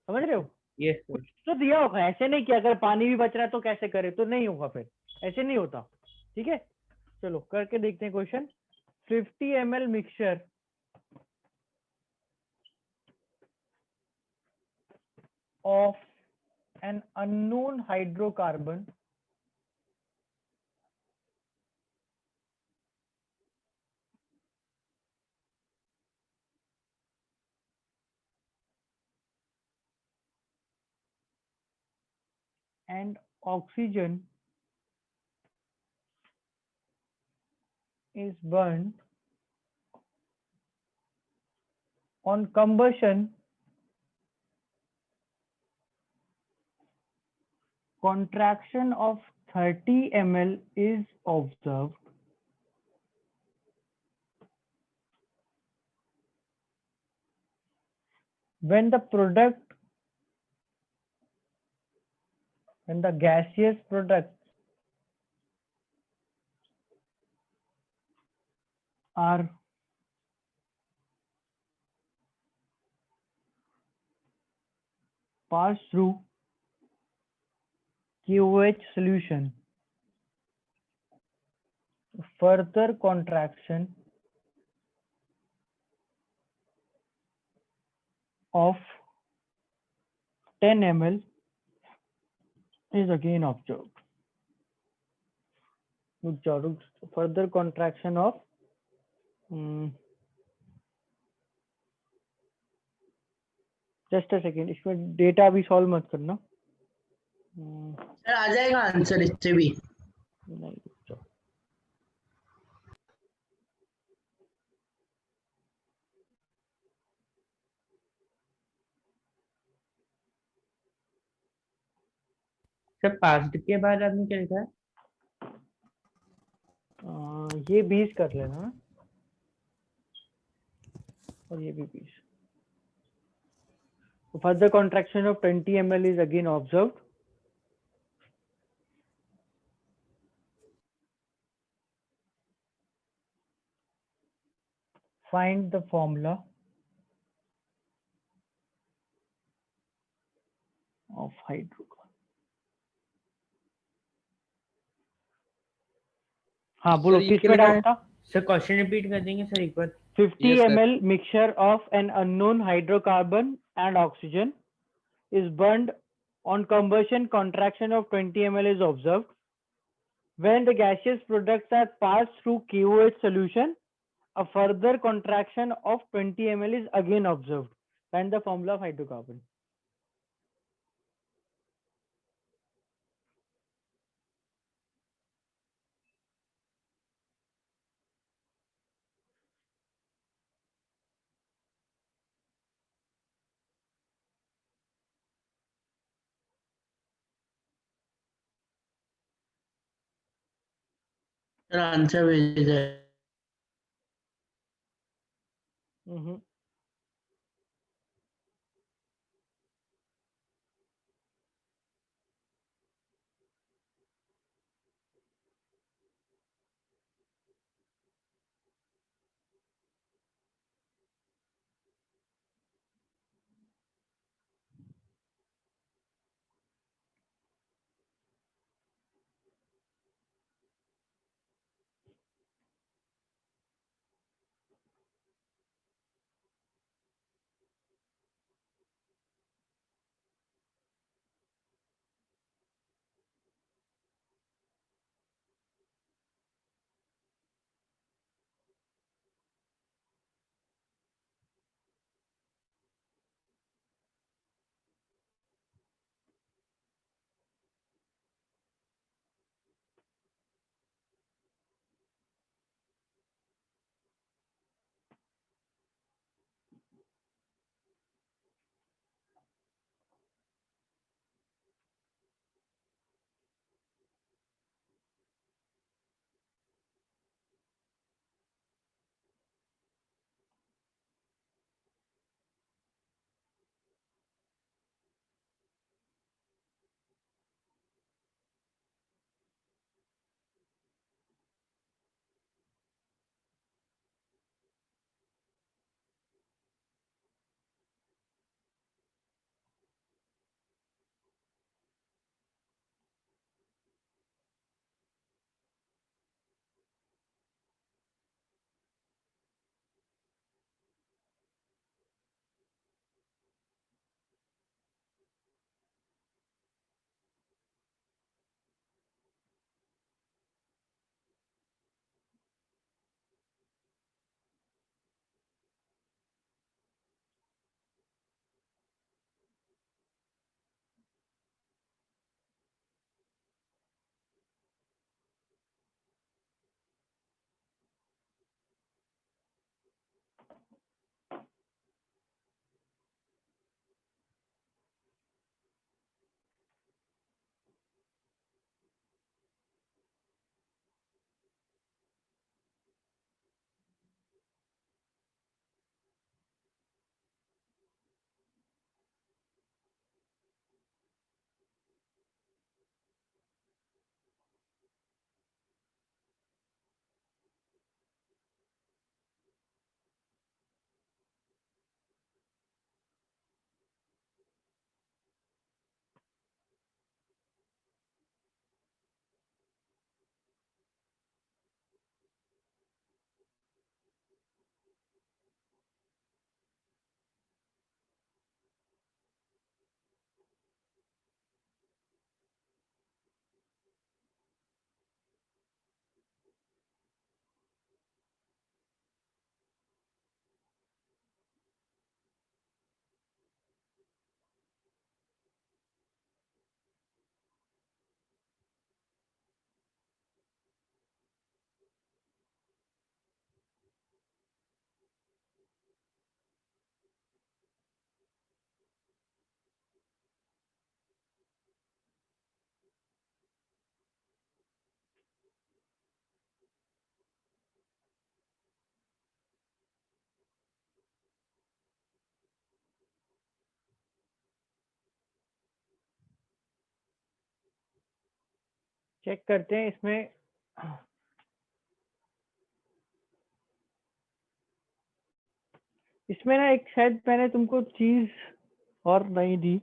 समझ रहे हो, यस सर। कुछ तो दिया होगा, ऐसे नहीं कि अगर पानी भी बच रहा है तो कैसे करे, तो नहीं होगा फिर, ऐसे नहीं होता। ठीक है, चलो करके देखते हैं question. 50 ml mixture of an unknown hydrocarbon and oxygen is burned on combustion, contraction of 30 ml is observed when the gaseous products are passed through QOH solution. Further contraction of 10 ml is again observed. Further contraction of just a second, इसमें डेटा अभी सॉल्व मत करना। सर आ जाएगा आंसर इससे भी। नहीं, रुक जाओ। सर पास्ट के बाद आपने क्या लिखा है? ये 20 कर लेना और ये भी 20। Further contraction of 20 ml is again observed. Find the formula of hydrocarbon. हाँ बोलो, किसमें डाउट था? सर क्वेश्चन रिपीट कर देंगे सर एक बार। 50 Yes, sir. ml mixture of an unknown hydrocarbon and oxygen is burned on combustion, contraction of 20 ml is observed when the gaseous products are passed through QOH solution. A further contraction of 20 ml is again observed. Find the formula of hydrocarbon. Sir answer भेजा है। चेक करते हैं इसमें। इसमें ना एक शायद मैंने तुमको चीज और नहीं दी,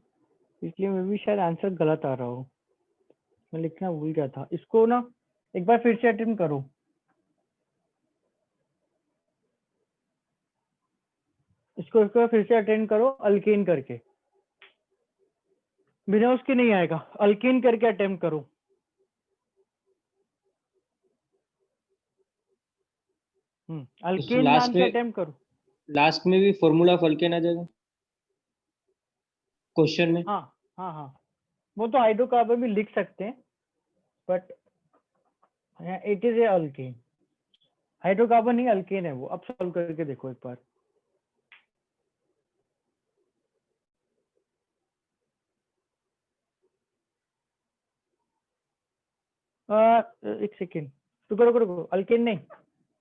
इसलिए मैं भी शायद आंसर गलत आ रहा हो। मैं लिखना भूल गया था इसको ना, एक बार फिर से अटेम्प्ट करो। इसको फिर से अटेंड करो अल्केन करके, बिना उसके नहीं आएगा, अल्केन करके अटेम्प्ट करो। अल्केन लास्ट नाम से में अटेम्प्ट करो। लास्ट में भी फॉर्मूला ऑफ अल्केन आ जाएगा क्वेश्चन में। हाँ हाँ हाँ, वो तो हाइड्रोकार्बन भी लिख सकते हैं, but it is a alkane. Hydrocarbon नहीं, अल्केन है वो। अब सॉल्व करके देखो एक बार। एक सेकेंड, रुको रुको रुको, अल्केन नहीं,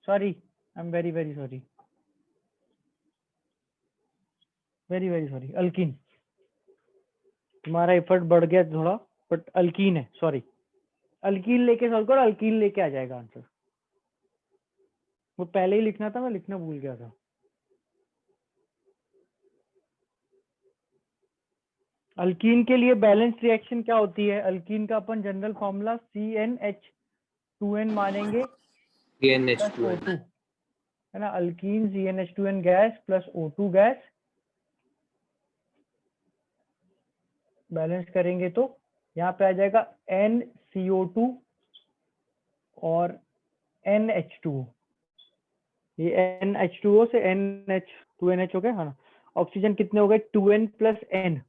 sorry, I am very very sorry, very very sorry, alkyne. तुम्हारा एफर्ट बढ़ गया थोड़ा, बट अल्कीन है, सॉरी। अल्कीन लेके सॉल्व करो, अल्कीन लेके आ जाएगा आंसर। वो पहले ही लिखना था, मैं लिखना भूल गया था। अल्कीन के लिए बैलेंस रिएक्शन क्या होती है? अल्कीन का अपन जनरल फॉर्मूला CnH2n मानेंगे प्लस CnH2n। O2, है ना। Alkyne CnH2n gas plus O2 gas, balance करेंगे तो यहाँ पे आ जाएगा NCO2 और NH2O। ये NH2O से NH2NH हो गया, है ना। ऑक्सीजन कितने हो गए? 2n plus n,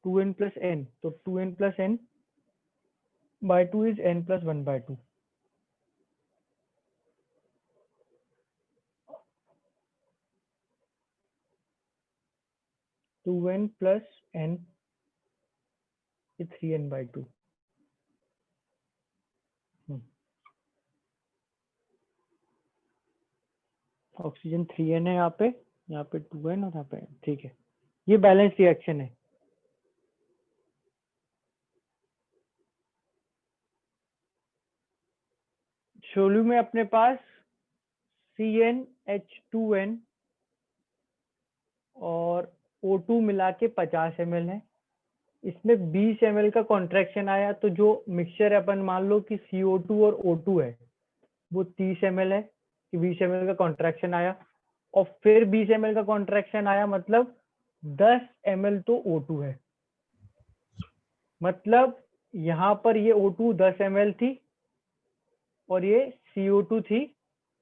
2n plus n, तो 2n plus n by 2 is n plus 1 by 2। Two N plus n is 3n by 2। Oxygen 3n है यहाँ पे 2n और यहाँ पे n, ठीक है। ये बैलेंस रिएक्शन है। शोलू में अपने पास CnH2n और O2 मिला के 50 ml है। इसमें 20 ml का कॉन्ट्रैक्शन आया, तो जो मिक्सचर अपन मान लो कि CO2 और O2 है वो 30 ml है, कि 20 ml का कॉन्ट्रैक्शन आया, और फिर 20 ml का कॉन्ट्रैक्शन आया, मतलब 10 ml तो O2 है। मतलब यहाँ पर ये O2 10 ml थी और ये CO2 थी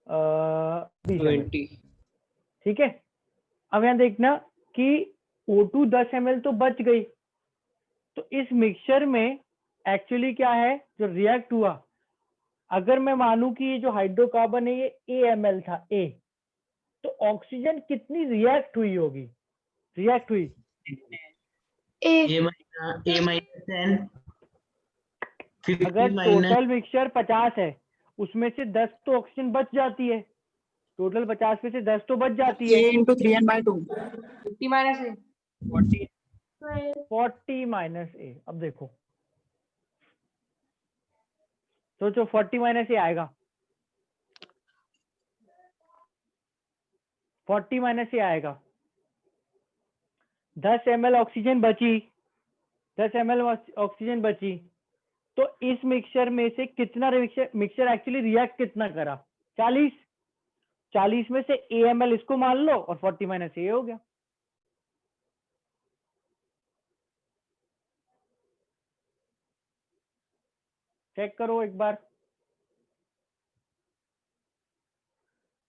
20 ml, 20। ठीक है। अब यहाँ देखना कि O2 10 ml तो बच गई, तो इस मिक्सचर में एक्चुअली क्या है जो रिएक्ट हुआ। अगर मैं मानूं कि ये जो हाइड्रोकार्बन है ये AMl था, A, तो ऑक्सीजन कितनी रिएक्ट हुई होगी? रिएक्ट हुई A माइनस n, 50 अगर माइनस टोटल मिक्सचर 50 है, उसमें से 10 तो ऑक्सीजन बच जाती है। टोटल 50 में से 10 तो बच जाती है। 50 minus A। 40 minus A। अब देखो, सोचो 40 माइनस A आएगा, 40 माइनस A आएगा। 10 ml ऑक्सीजन बची, 10 ml ऑक्सीजन बची, तो इस मिक्सचर में से कितना मिक्सचर एक्चुअली रिएक्ट कितना करा? 40। 40 में से AMl इसको मान लो और 40 माइनस A हो गया। चेक करो एक बार।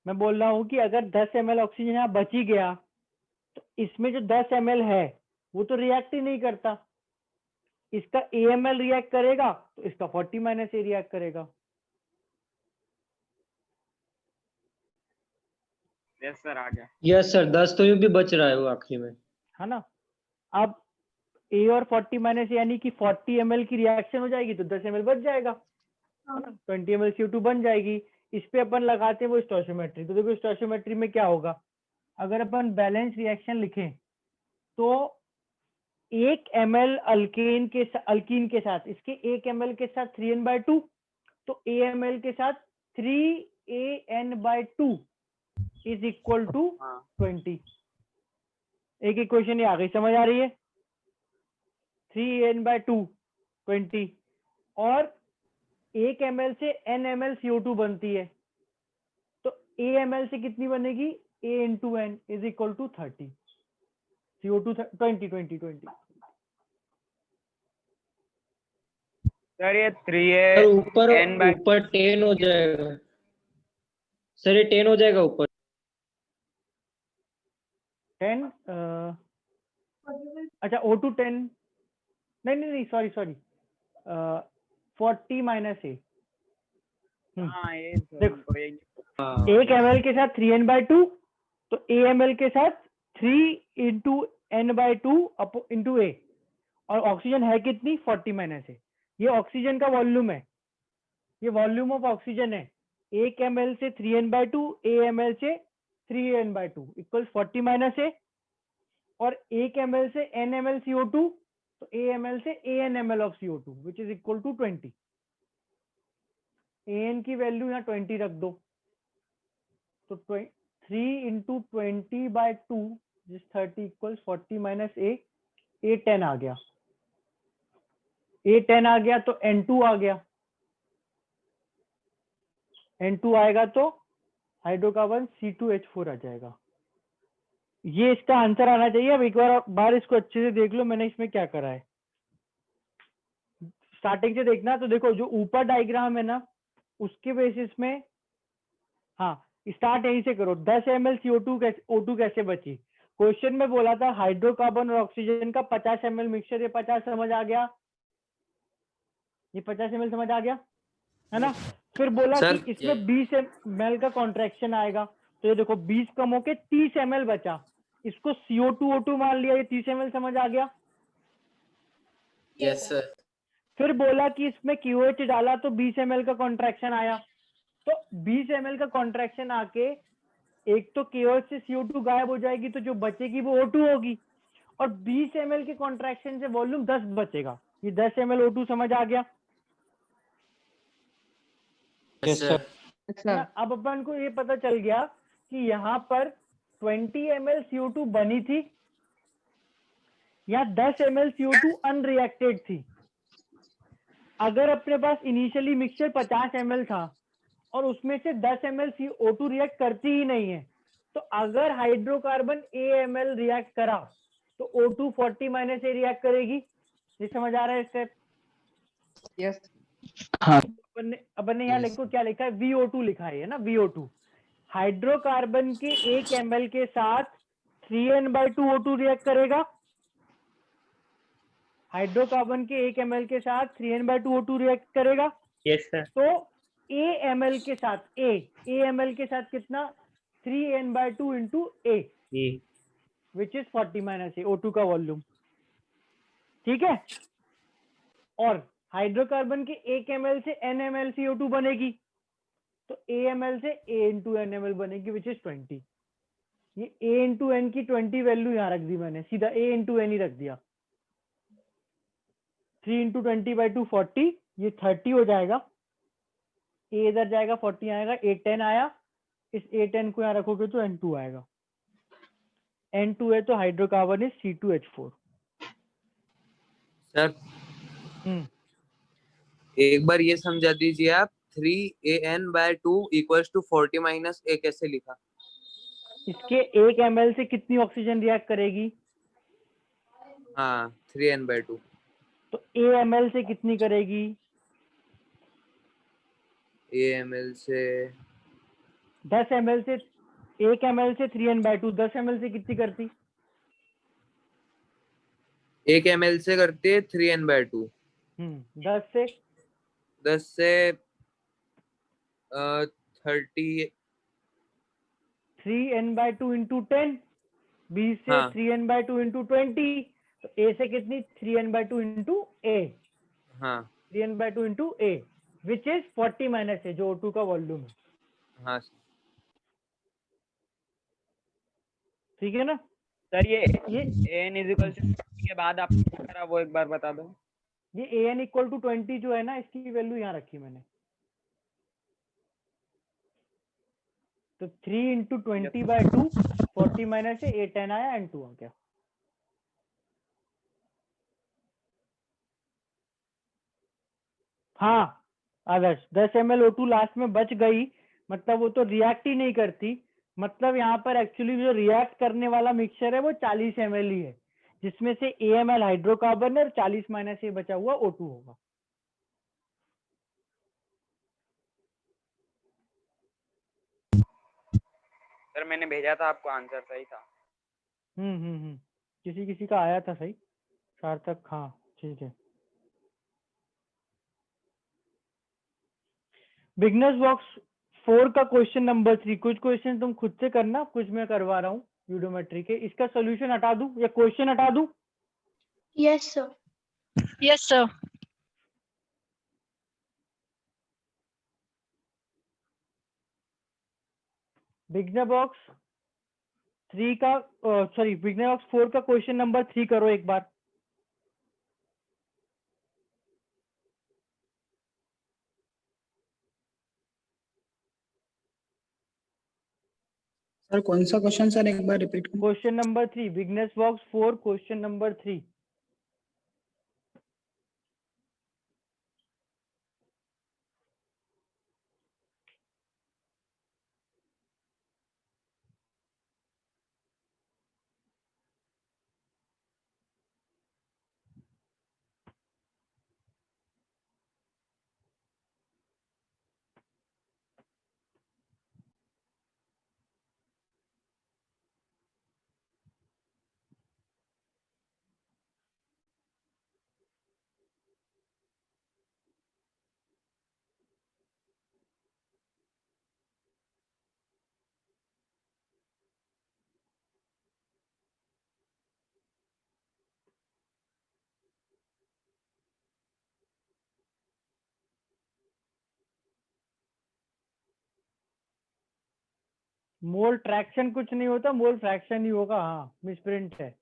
मैं बोल रहा हूं कि अगर 10 ml ऑक्सीजन यहाँ बची गया, तो इसमें जो 10 ml है वो तो रिएक्ट ही नहीं करता। इसका AMl रिएक्ट करेगा तो इसका 40 माइनस A रिएक्ट करेगा। यस सर, आ गया। यस सर, 10 तो ये भी बच रहा है वो आखिरी में, है ना। अब A और 40 माइनस यानी कि 40 ml की रिएक्शन हो जाएगी तो 10 ml बच जाएगा, है ना। 20 ml CO2 बन जाएगी। इस पे अपन लगाते हैं वो स्टोइचियोमेट्री। तो देखो स्टोइचियोमेट्री में क्या होगा, अगर अपन बैलेंस रिएक्शन लिखें तो 1 ml अल्कीन के साथ इसके 1 ml के साथ 3n/2, तो AML के साथ 3AN/2 इज इक्वल टू 20। एक इक्वेशन ये आ गई, समझ आ रही है? 3AN/2 20 और 1 ml से n ml CO2 बनती है, तो AML से कितनी बनेगी? A into N is equal to 30। CO2 20। Sir ये 3 सर है ऊपर n/2 ऊपर 10 हो जाएगा सर, ये 10 हो जाएगा ऊपर। 10 अच्छा O2 10 नहीं सॉरी 40 माइनस A। हाँ ये देखो, हमको ये 1 ml के साथ 3n/2, तो AML के साथ 3 into n/2 इंटू A, और ऑक्सीजन है कितनी? 40 माइनस A। ये ऑक्सीजन का वॉल्यूम है, ये वॉल्यूम ऑफ ऑक्सीजन है। 1 ml से 3n/2, AML से 3n/2 इक्वल 40 माइनस A, और 1 ml से n ml CO2, तो AML से AN ml of CO2 which is equal to 20। AN की वैल्यू यहाँ 20 रख दो, तो 3 into 20/2 जिस 30 इक्वल्स 40 माइनस A 10 आ गया। A 10 आ गया तो N2 आ गया, N2 आएगा तो हाइड्रोकार्बन C2H4 आ जाएगा। ये इसका आंसर आना चाहिए। अब एक बार इसको अच्छे से देख लो, मैंने इसमें क्या करा है। स्टार्टिंग से देखना, तो देखो जो ऊपर डायग्राम है ना, उसके बेसिस में, हाँ स्टार्ट यहीं से करो। 10 ml O2 कैसे बची? क्वेश्चन में बोला था हाइड्रोकार्बन और ऑक्सीजन का 50 ml मिक्सचर, ये 50 समझ आ गया, ये 50 ml समझ आ गया है ना। फिर बोला सर, कि इसमें 20 ml का कॉन्ट्रैक्शन आएगा, तो ये देखो 20 कम होके 30 ml बचा, इसको CO2 O2 मान लिया, ये 30 ml समझ आ गया। Yes sir. फिर बोला कि इसमें QH डाला तो 20 ml का कॉन्ट्रैक्शन आया, तो 20 ml का कॉन्ट्रैक्शन आके एक तो KOH से CO2 गायब हो जाएगी, तो जो बचेगी वो O2 होगी, और 20 ml के कॉन्ट्रैक्शन से वॉल्यूम 10 बचेगा। ये 10 ml O2 समझ आ गया। Yes sir. ना, अब अपन को ये पता चल गया कि यहाँ पर 20 ml CO2 बनी थी, या 10 ml CO2 अनरिएक्टेड थी। अगर अपने पास इनिशियली मिक्सचर 50 ml था और उसमें से 10 ml CO2 रिएक्ट करती ही नहीं है, तो अगर हाइड्रोकार्बन AML रिएक्ट करा तो O2 40 माइनस A रिएक्ट करेगी। ये समझ आ रहा है स्टेप? यस अपन ने यहाँ लिखो, क्या लिखा है? VO2 लिखा है ना, VO2। हाइड्रोकार्बन के 1 ml के साथ 3n/2 O2 रिएक्ट करेगा। हाइड्रोकार्बन के 1 ml के साथ 3n/2 O2 रिएक्ट करेगा। Yes sir. तो AML के साथ AML के साथ कितना? 3n/2 into A which is 40 minus A, O2 का वॉल्यूम। ठीक है, और हाइड्रोकार्बन के 1 ml से n ml CO2 बनेगी, तो AML से A इंटू n ml बनेगी विच इज 20। ये A इंटू n की 20 वैल्यू यहाँ रख दी मैंने, सीधा A इंटू n ही रख दिया। 3 इंटू 20/2 40, ये 30 हो जाएगा। A इधर जाएगा, 40 आएगा, A10 आया, इस A10 को यहाँ रखोगे तो N2 आएगा। N2 है तो हाइड्रोकार्बन इज C2H4। सर एक बार ये समझा दीजिए आप, 3AN/2 equals to 40 minus A कैसे लिखा? इसके 1 ml से कितनी ऑक्सीजन रिएक्ट करेगी? हाँ 3N/2। तो AML से कितनी करेगी? AML से 10 ml से 1 ml से 3n/2, 10 ml से कितनी करती? 1 ml से करती है 3N/2। 10 से 30। 3n/2 इंटू 10, 20 से हाँ 3n/2 इंटू 20, तो A से कितनी? 3n/2 इंटू A, हाँ 3n/2 into A which is 40 minus A, जो O2 का वॉल्यूम है। हाँ। ठीक है ना? सर ये ये एन इज इक्वल टू के बाद आपने क्या करा वो एक बार बता दो। ये an इक्वल टू 20 जो है ना, इसकी वैल्यू यहाँ रखी मैंने। तो 3 इंटू 20/2 40 माइनस से 8 आया, n2 आ गया। हाँ आदर्श, 10 ml O2 लास्ट में बच गई, मतलब वो तो रिएक्ट ही नहीं करती। मतलब यहाँ पर एक्चुअली जो रिएक्ट करने वाला मिक्सचर है वो 40 ml ही है, जिसमें से AMl हाइड्रोकार्बन है और 40 माइनस ये बचा हुआ O2 होगा। सर मैंने भेजा था आपको, आंसर सही था। किसी किसी का आया था सही, सार्थक, हाँ ठीक है। बिगनर्स बॉक्स 4 का क्वेश्चन नंबर 3, कुछ क्वेश्चन तुम खुद से करना, कुछ मैं करवा रहा हूँ वीडियोमेट्री के। इसका सोल्यूशन हटा दूं या क्वेश्चन हटा दूं? Yes sir. Yes, sir. Beginner box 3 का सॉरी, बिगनर बॉक्स 4 का क्वेश्चन नंबर 3 करो एक बार। सर कौन सा क्वेश्चन सर, एक बार रिपीट करें। Question number 3, beginners box 4 question number 3। मोल ट्रैक्शन कुछ नहीं होता, मोल फ्रैक्शन ही होगा। हाँ मिसप्रिंट है।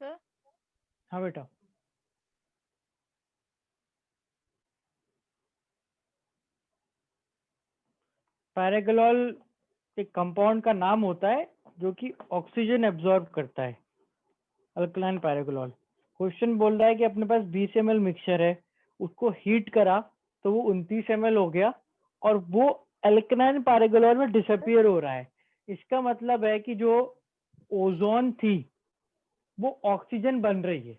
सर हाँ बेटा, पैराग्लोल एक कंपाउंड का नाम होता है जो कि ऑक्सीजन एब्जॉर्ब करता है, अल्कलाइन पैराग्लोल। क्वेश्चन बोल रहा है कि अपने पास 20 ml मिक्सचर है, उसको हीट करा तो वो 29 ml हो गया और वो अल्कलाइन पैराग्लोल में डिसअपियर हो रहा है। इसका मतलब है कि जो ओजोन थी वो ऑक्सीजन बन रही है।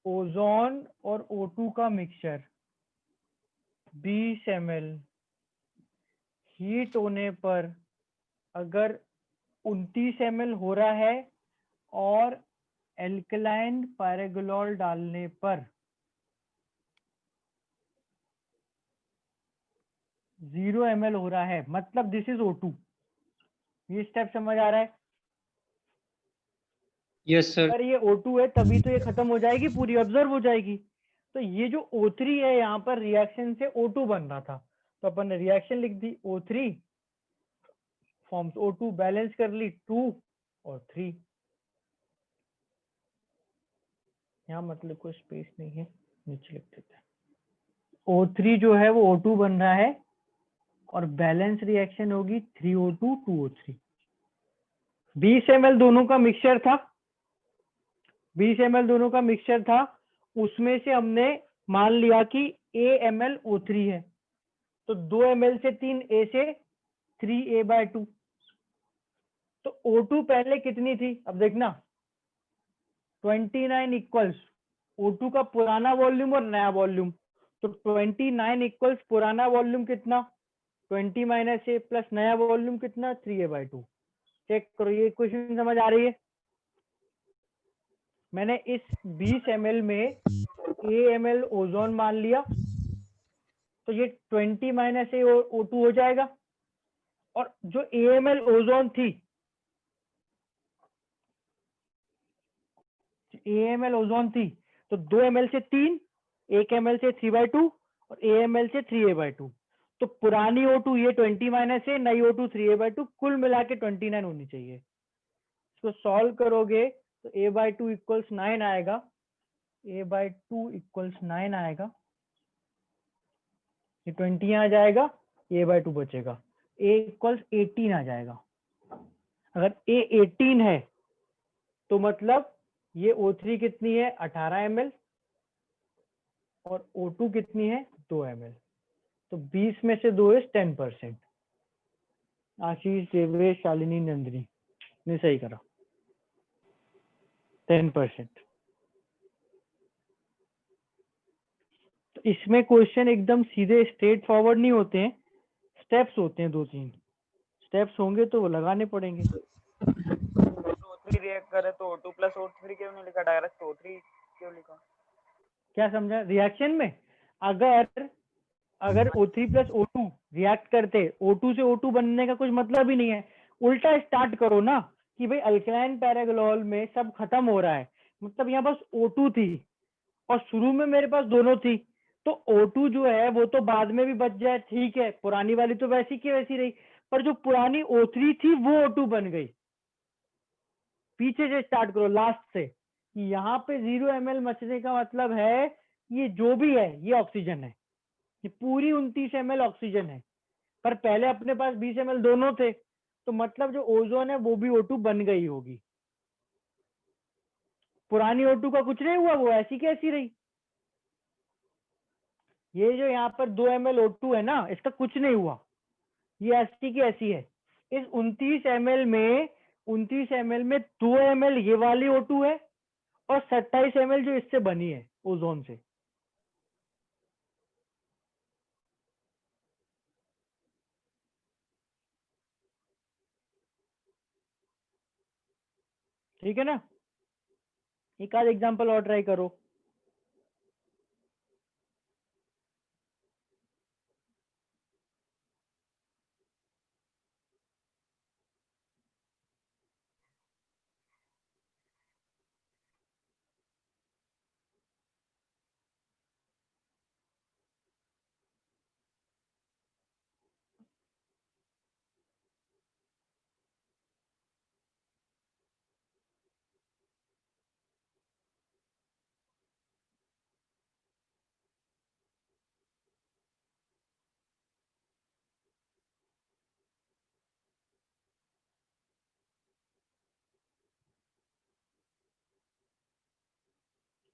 ओजोन और O2 का मिक्सचर 20 ml हीट होने पर अगर 29 ml हो रहा है और एल्कलाइन पैराग्लोल डालने पर 0 ml हो रहा है, मतलब दिस इज O2। ये स्टेप समझ आ रहा है? Yes sir. अगर ये O2 है तभी तो ये खत्म हो जाएगी, पूरी ऑब्जर्व हो जाएगी। तो ये जो O3 है यहाँ पर रिएक्शन से O2 बन रहा था, तो अपन ने रिएक्शन लिख दी, O3 फॉर्म्स O2, बैलेंस कर ली 2 और 3। यहाँ मतलब कोई स्पेस नहीं है, नीचे लिख देते हैं। O3 जो है वो O2 बन रहा है और बैलेंस रिएक्शन होगी 3O2 2O3। 20 ml दोनों का मिक्सचर था, 20 ml दोनों का मिक्सचर था, उसमें से हमने मान लिया कि AmLO3 है, तो 2 ml से 3 A से 3A/2। तो O2 पहले कितनी थी, अब देखना 29 इक्वल्स O2 का पुराना वॉल्यूम और नया वॉल्यूम, तो 29 इक्वल्स पुराना वॉल्यूम कितना 20 माइनस A प्लस नया वॉल्यूम कितना 3A/2। चेक करो, ये क्वेश्चन समझ आ रही है? मैंने इस 20 ml में AmL ओजोन मान लिया, तो ये 20 माइनस A O2 हो जाएगा। और जो AmL ओजोन थी, AmL ओजोन थी, तो 2 ml से 3, 1 ml से 3/2 और AmL से 3A/2। तो पुरानी O2 ये 20 माइनस A, नई O2 3A/2, कुल मिला के 29 होनी चाहिए। इसको सॉल्व करोगे तो A/2 इक्वल्स 9 आएगा, A/2 इक्वल्स 9 आएगा, ये 20 आ जाएगा, A/2 बचेगा, A इक्वल्स 18 आ जाएगा। अगर A 18 है तो मतलब ये O3 कितनी है 18 ml और O2 कितनी है 2 ml, तो 20 में से 2 इज 10%। आशीष, देवेश, शालिनी, नंदिनी ने सही करा, 10%। तो इसमें क्वेश्चन एकदम सीधे स्ट्रेट फॉरवर्ड नहीं होते हैं, स्टेप्स होते हैं, 2-3 स्टेप्स होंगे तो वो लगाने पड़ेंगे। O3 रिएक्ट करे तो O2 प्लस O3 क्यों नहीं लिखा, डायरेक्ट O3 क्यों लिखा? क्या समझा? रिएक्शन में अगर O3 प्लस O2 रिएक्ट करते, O2 से O2 बनने का कुछ मतलब ही नहीं है। उल्टा स्टार्ट करो ना कि भाई अल्कलाइन पैराग्लोल में सब खत्म हो रहा है, मतलब यहाँ बस O2 थी और शुरू में मेरे पास दोनों थी, तो O2 जो है वो तो बाद में भी बच जाए, ठीक है, पुरानी वाली तो वैसी की वैसी रही, पर जो पुरानी O3 थी वो O2 बन गई। पीछे से स्टार्ट करो, लास्ट से, कि यहाँ पे 0 ml मचने का मतलब है ये जो भी है ये ऑक्सीजन है, ये पूरी 29 ml ऑक्सीजन है, पर पहले अपने पास 20 ml दोनों थे, तो मतलब जो ओजोन है वो भी O2 बन गई होगी। पुरानी O2 का कुछ नहीं हुआ, वो ऐसी की ऐसी रही। ये जो यहाँ पर 2 ml O2 है ना, इसका कुछ नहीं हुआ, ये ऐसी की ऐसी है। इस 29 ml में 2 ml ये वाली O2 है और 27 ml जो इससे बनी है ओजोन से। ठीक है ना? एक आध एग्जांपल और ट्राई करो।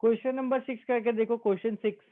क्वेश्चन नंबर 6 करके देखो, question 6।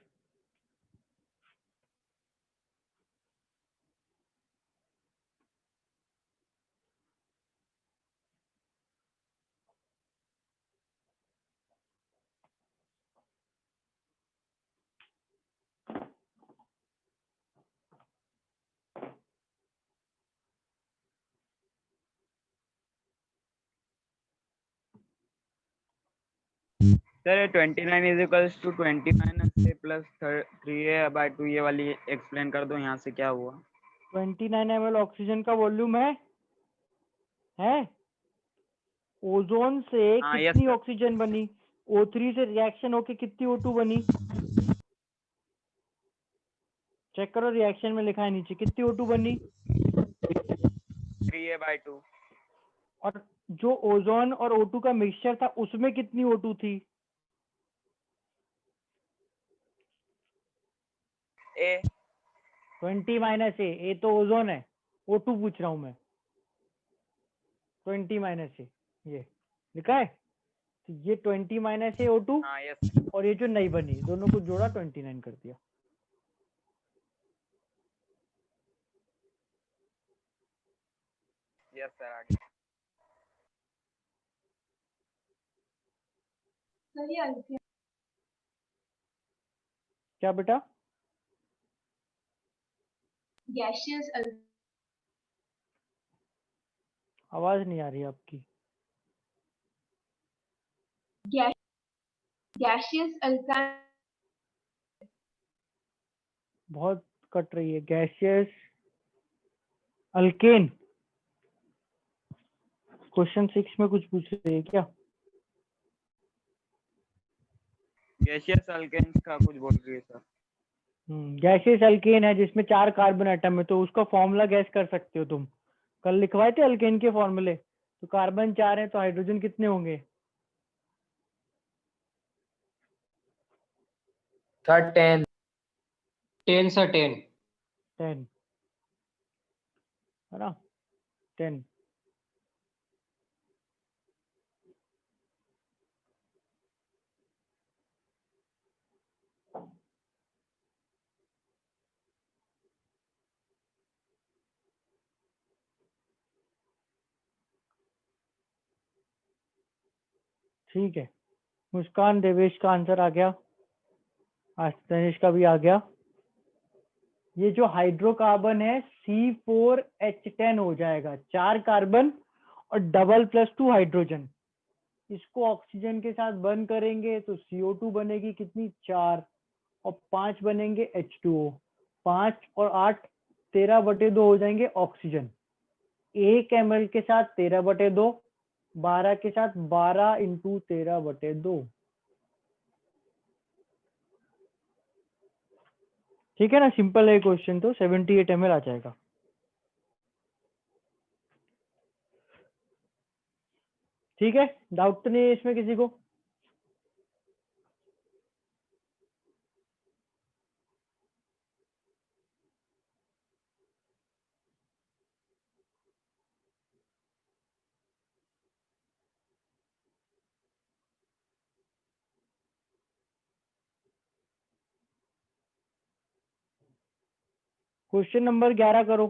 Sir 29 is equals to 20 minus A plus 3a/2 ये वाली एक्सप्लेन कर दो, यहाँ से क्या हुआ? 29 ml ऑक्सीजन का वॉल्यूम है। ओजोन से हाँ, yes, कितनी sir. ऑक्सीजन बनी? O3 से रिएक्शन होके कितनी O2 बनी? चेक करो, रिएक्शन में लिखा है नीचे, कितनी O2 बनी? 3a/2। और जो ओजोन और O2 का मिक्सचर था उसमें कितनी O2 थी? ए 20 माइनस ए तो ओजोन है, O2 पूछ रहा हूं मैं। 20 माइनस ए ये लिखा है, तो ये 20 माइनस ए O2 हाँ, यस और ये जो नहीं बनी, दोनों को जोड़ा 29 कर दिया। यस सर, आगे। क्या बेटा? गैसियस आवाज नहीं आ रही आपकी। गैसियस अल्काइन बहुत कट रही है। Gaseous alkane. क्वेश्चन 6 में कुछ पूछ रही है क्या? गैसियस अल्केन्स का कुछ बोल रही है सर। गैसियस अल्केन है जिसमें 4 कार्बन एटम है, तो उसका फॉर्मूला गैस कर सकते हो तुम। कल लिखवाए थे अल्केन के फॉर्मूले, तो कार्बन 4 है तो हाइड्रोजन कितने होंगे? सर 10। 10 सर 10। 10 है ना, 10। ठीक है, मुस्कान देवेश का आंसर आ गया, आशुतोष का भी आ गया। ये जो हाइड्रोकार्बन है C4H10 हो जाएगा, 4 कार्बन और डबल +2 हाइड्रोजन। इसको ऑक्सीजन के साथ बर्न करेंगे तो CO2 बनेगी कितनी? 4 और 5 बनेंगे H2O। 5 और 8 13/2 हो जाएंगे ऑक्सीजन। 1 ml के साथ 13/2, 12 के साथ 12 × 13/2। ठीक है ना, सिंपल है क्वेश्चन, तो 78 ml आ जाएगा। ठीक है, डाउट तो नहीं है इसमें किसी को? क्वेश्चन नंबर 11 करो।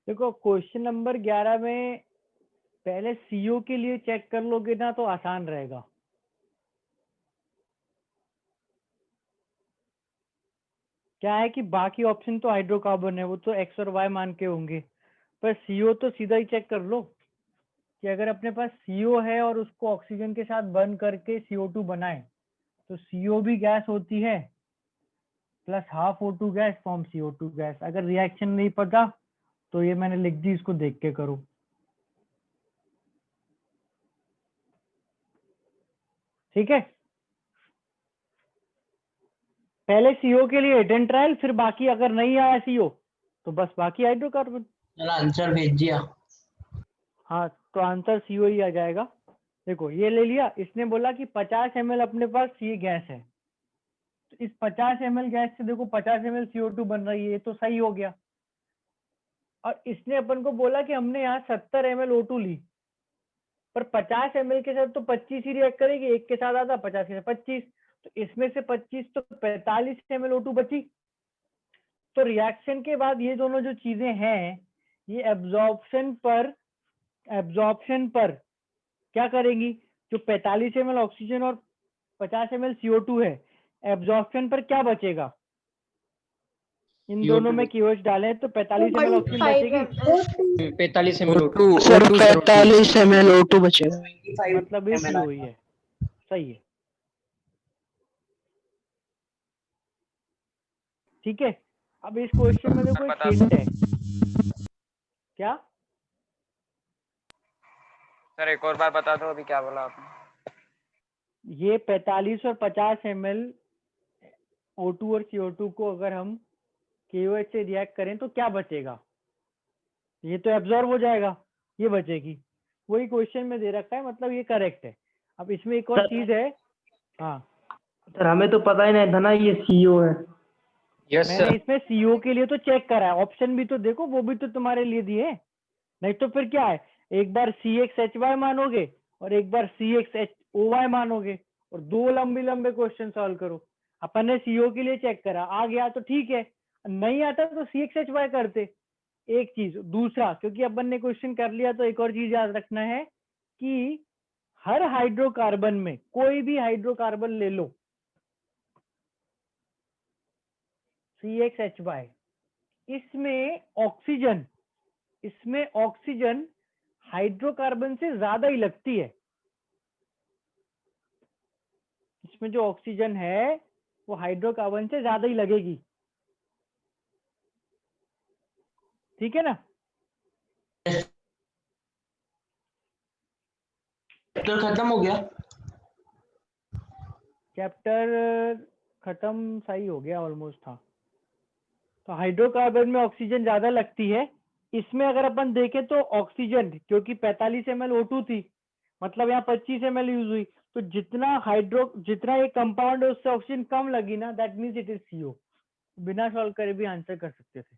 देखो क्वेश्चन नंबर 11 में पहले सीओ के लिए चेक कर लोगे ना तो आसान रहेगा। क्या है कि बाकी ऑप्शन तो हाइड्रोकार्बन है, वो तो एक्स और वाई मान के होंगे, पर सीओ तो सीधा ही चेक कर लो कि अगर अपने पास सीओ है और उसको ऑक्सीजन के साथ बर्न करके CO2 बनाए तो सीओ भी गैस होती है plus half O2 gas form CO2 gas. अगर रिएक्शन नहीं पता तो ये मैंने लिख दी, इसको देख के करो। ठीक है, पहले सीओ के लिए हिडन ट्रायल, फिर बाकी अगर नहीं आया सीओ तो बस बाकी हाइड्रोकार्बन। चलो आंसर भेज दिया। हाँ तो आंसर सीओ ही आ जाएगा। देखो ये ले लिया, इसने बोला कि 50 ml अपने पास सी गैस है, तो इस 50 ml गैस से देखो 50 ml CO2 बन रही है, ये तो सही हो गया। और इसने अपन को बोला कि हमने यहाँ 70 ml O2 ली, पर 50 ml के साथ तो 25 ही रिएक्ट करेगी, एक के साथ आता 50 के साथ 25, तो इसमें से 25 तो 45 ml O2 बची। तो रिएक्शन के बाद ये दोनों जो चीजें हैं ये एब्जॉर्प्शन पर क्या करेंगी, जो 45 ml ऑक्सीजन और 50 ml CO2 है, एब्जॉर्प्शन पर क्या बचेगा, इन दोनों में कीवर्ड्स डालें तो 45 ml ऑक्सीजन 0.5 बचेगी, 45 ml O2 sir O2 sir 45 ml O2 बचेगा। मतलब ये CO ही है। सही है, ठीक है। अब इस क्वेश्चन में देखो एक बता हिंट है, क्या सर एक और बार बता दो, अभी क्या बोला आपने? ये 45 और 50 ml O2 और CO2 को अगर हम KOH से रिएक्ट करें तो क्या बचेगा, ये तो एब्जॉर्ब हो जाएगा, ये बचेगी, वही क्वेश्चन में दे रखा है, मतलब ये करेक्ट है। अब इसमें एक और चीज है, हाँ सर हमें तो पता ही नहीं था ना ये सीओ है। यस मैंने सर। इसमें सीओ के लिए तो चेक करा है, ऑप्शन भी तो देखो, वो भी तो तुम्हारे लिए दिए, नहीं तो फिर क्या है, एक बार CXHY मानोगे और एक बार CXHOY मानोगे और दो लंबे लंबे क्वेश्चन सॉल्व करो। अपन ने सीओ के लिए चेक करा, आ गया तो ठीक है, नहीं आता तो CXHY करते। एक चीज, दूसरा क्योंकि अपन ने क्वेश्चन कर लिया तो एक और चीज याद रखना है कि हर हाइड्रोकार्बन में, कोई भी हाइड्रोकार्बन ले लो CXHY, इसमें ऑक्सीजन हाइड्रोकार्बन से ज्यादा ही लगती है, इसमें जो ऑक्सीजन है वो हाइड्रोकार्बन से ज्यादा ही लगेगी, ठीक है ना। चैप्टर खत्म हो गया। चैप्टर खत्म सही हो गया, ऑलमोस्ट था। तो हाइड्रोकार्बन में ऑक्सीजन ज्यादा लगती है, इसमें अगर अपन देखें तो ऑक्सीजन क्योंकि 45 ml O2 थी, मतलब यहाँ 25 ml यूज हुई, तो जितना ये कंपाउंड है उससे ऑक्सीजन कम लगी ना, that means it is CO। बिना सॉल्व करे भी आंसर कर सकते थे।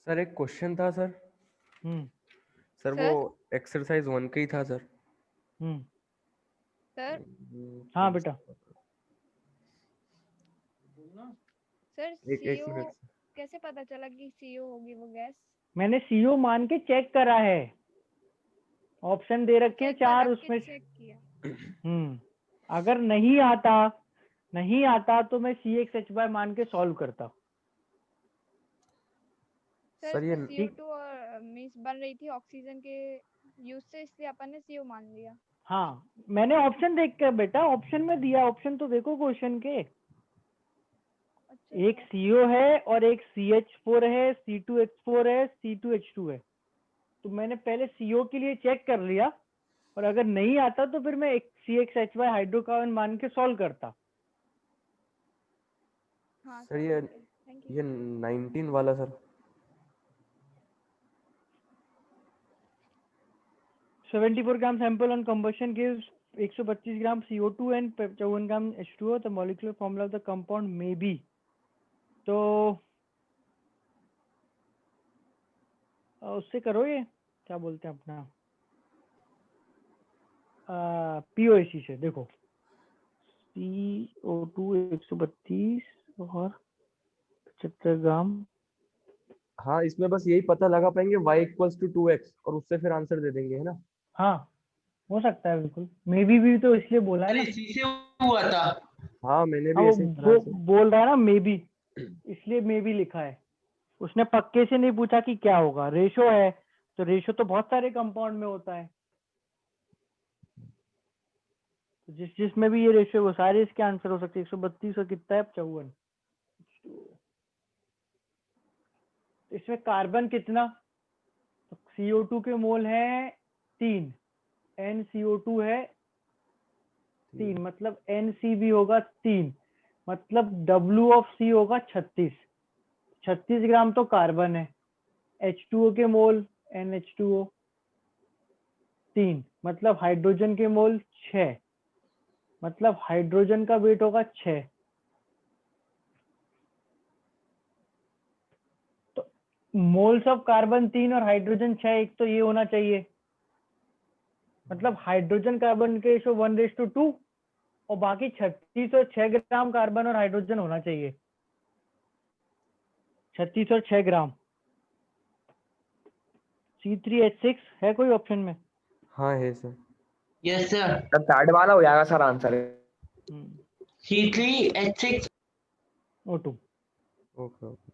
सर एक क्वेश्चन था सर। सर वो एक्सरसाइज 1 का ही था सर। सर हाँ बेटा, सर एक सीओ मिनट। कैसे पता चला कि सीओ होगी वो गैस? मैंने CO मान के चेक करा है, ऑप्शन दे रखे हैं चेक कर 4 रख उसमें। के चेक किया। अगर नहीं आता तो मैं CXHY मान के सॉल्व करता। सर ये इसमें CO2 और मींस बन रही थी ऑक्सीजन के यूज से, इसलिए अपन ने CO मान लिया। हाँ मैंने ऑप्शन देख कर बेटा, ऑप्शन में दिया, ऑप्शन तो देखो क्वेश्चन के, अच्छा एक CO है और एक CH4 है, C2H4 है, C2H2 है, तो मैंने पहले CO के लिए चेक कर लिया और अगर नहीं आता तो फिर मैं एक CXHY हाइड्रोकार्बन मान के सॉल्व करता। हाँ सर ये 19 वाला sir. 74 gram sample on combustion gives 125 gram CO2 and 54 gram H2O, the molecular formula of the compound may be. तो उससे करो, ये क्या बोलते हैं अपना POAC से, देखो CO2 132 और 75 ग्राम हाँ इसमें बस यही पता लगा पाएंगे y इक्वल्स टू 2x और उससे फिर आंसर दे देंगे, है ना? हाँ हो सकता है बिल्कुल, मे बी भी तो इसलिए बोला है ना। इसी से हुआ था। हाँ मैंने हाँ भी वो ऐसे ही पढ़ा था। बोल रहा है ना मे बी, इसलिए मे बी लिखा है। उसने पक्के से नहीं पूछा कि क्या होगा, रेशो है तो रेशो तो बहुत सारे कंपाउंड में होता है, तो जिसमें भी ये रेशो वो सारे इसके आंसर हो सकते हैं। 132 और कितना है 54। इसमें कार्बन कितना, तो CO2 के मोल है 3, NCO2 है 3, मतलब NC भी होगा 3, मतलब W ऑफ C होगा 36 ग्राम तो कार्बन है। H2O के मोल NH2O 3, मतलब हाइड्रोजन के मोल 6, मतलब हाइड्रोजन का वेट होगा 6। तो मोल्स ऑफ कार्बन 3 और हाइड्रोजन 6, एक तो ये होना चाहिए, मतलब हाइड्रोजन कार्बन के रेशो 1:2 और बाकी 36 और 6 ग्राम कार्बन और हाइड्रोजन होना चाहिए। 36 और 6 ग्राम। C3H6 है कोई ऑप्शन में? हाँ है सर। Yes sir. तब थर्ड वाला हो जाएगा sir answer. C3H6 O2। Okay okay.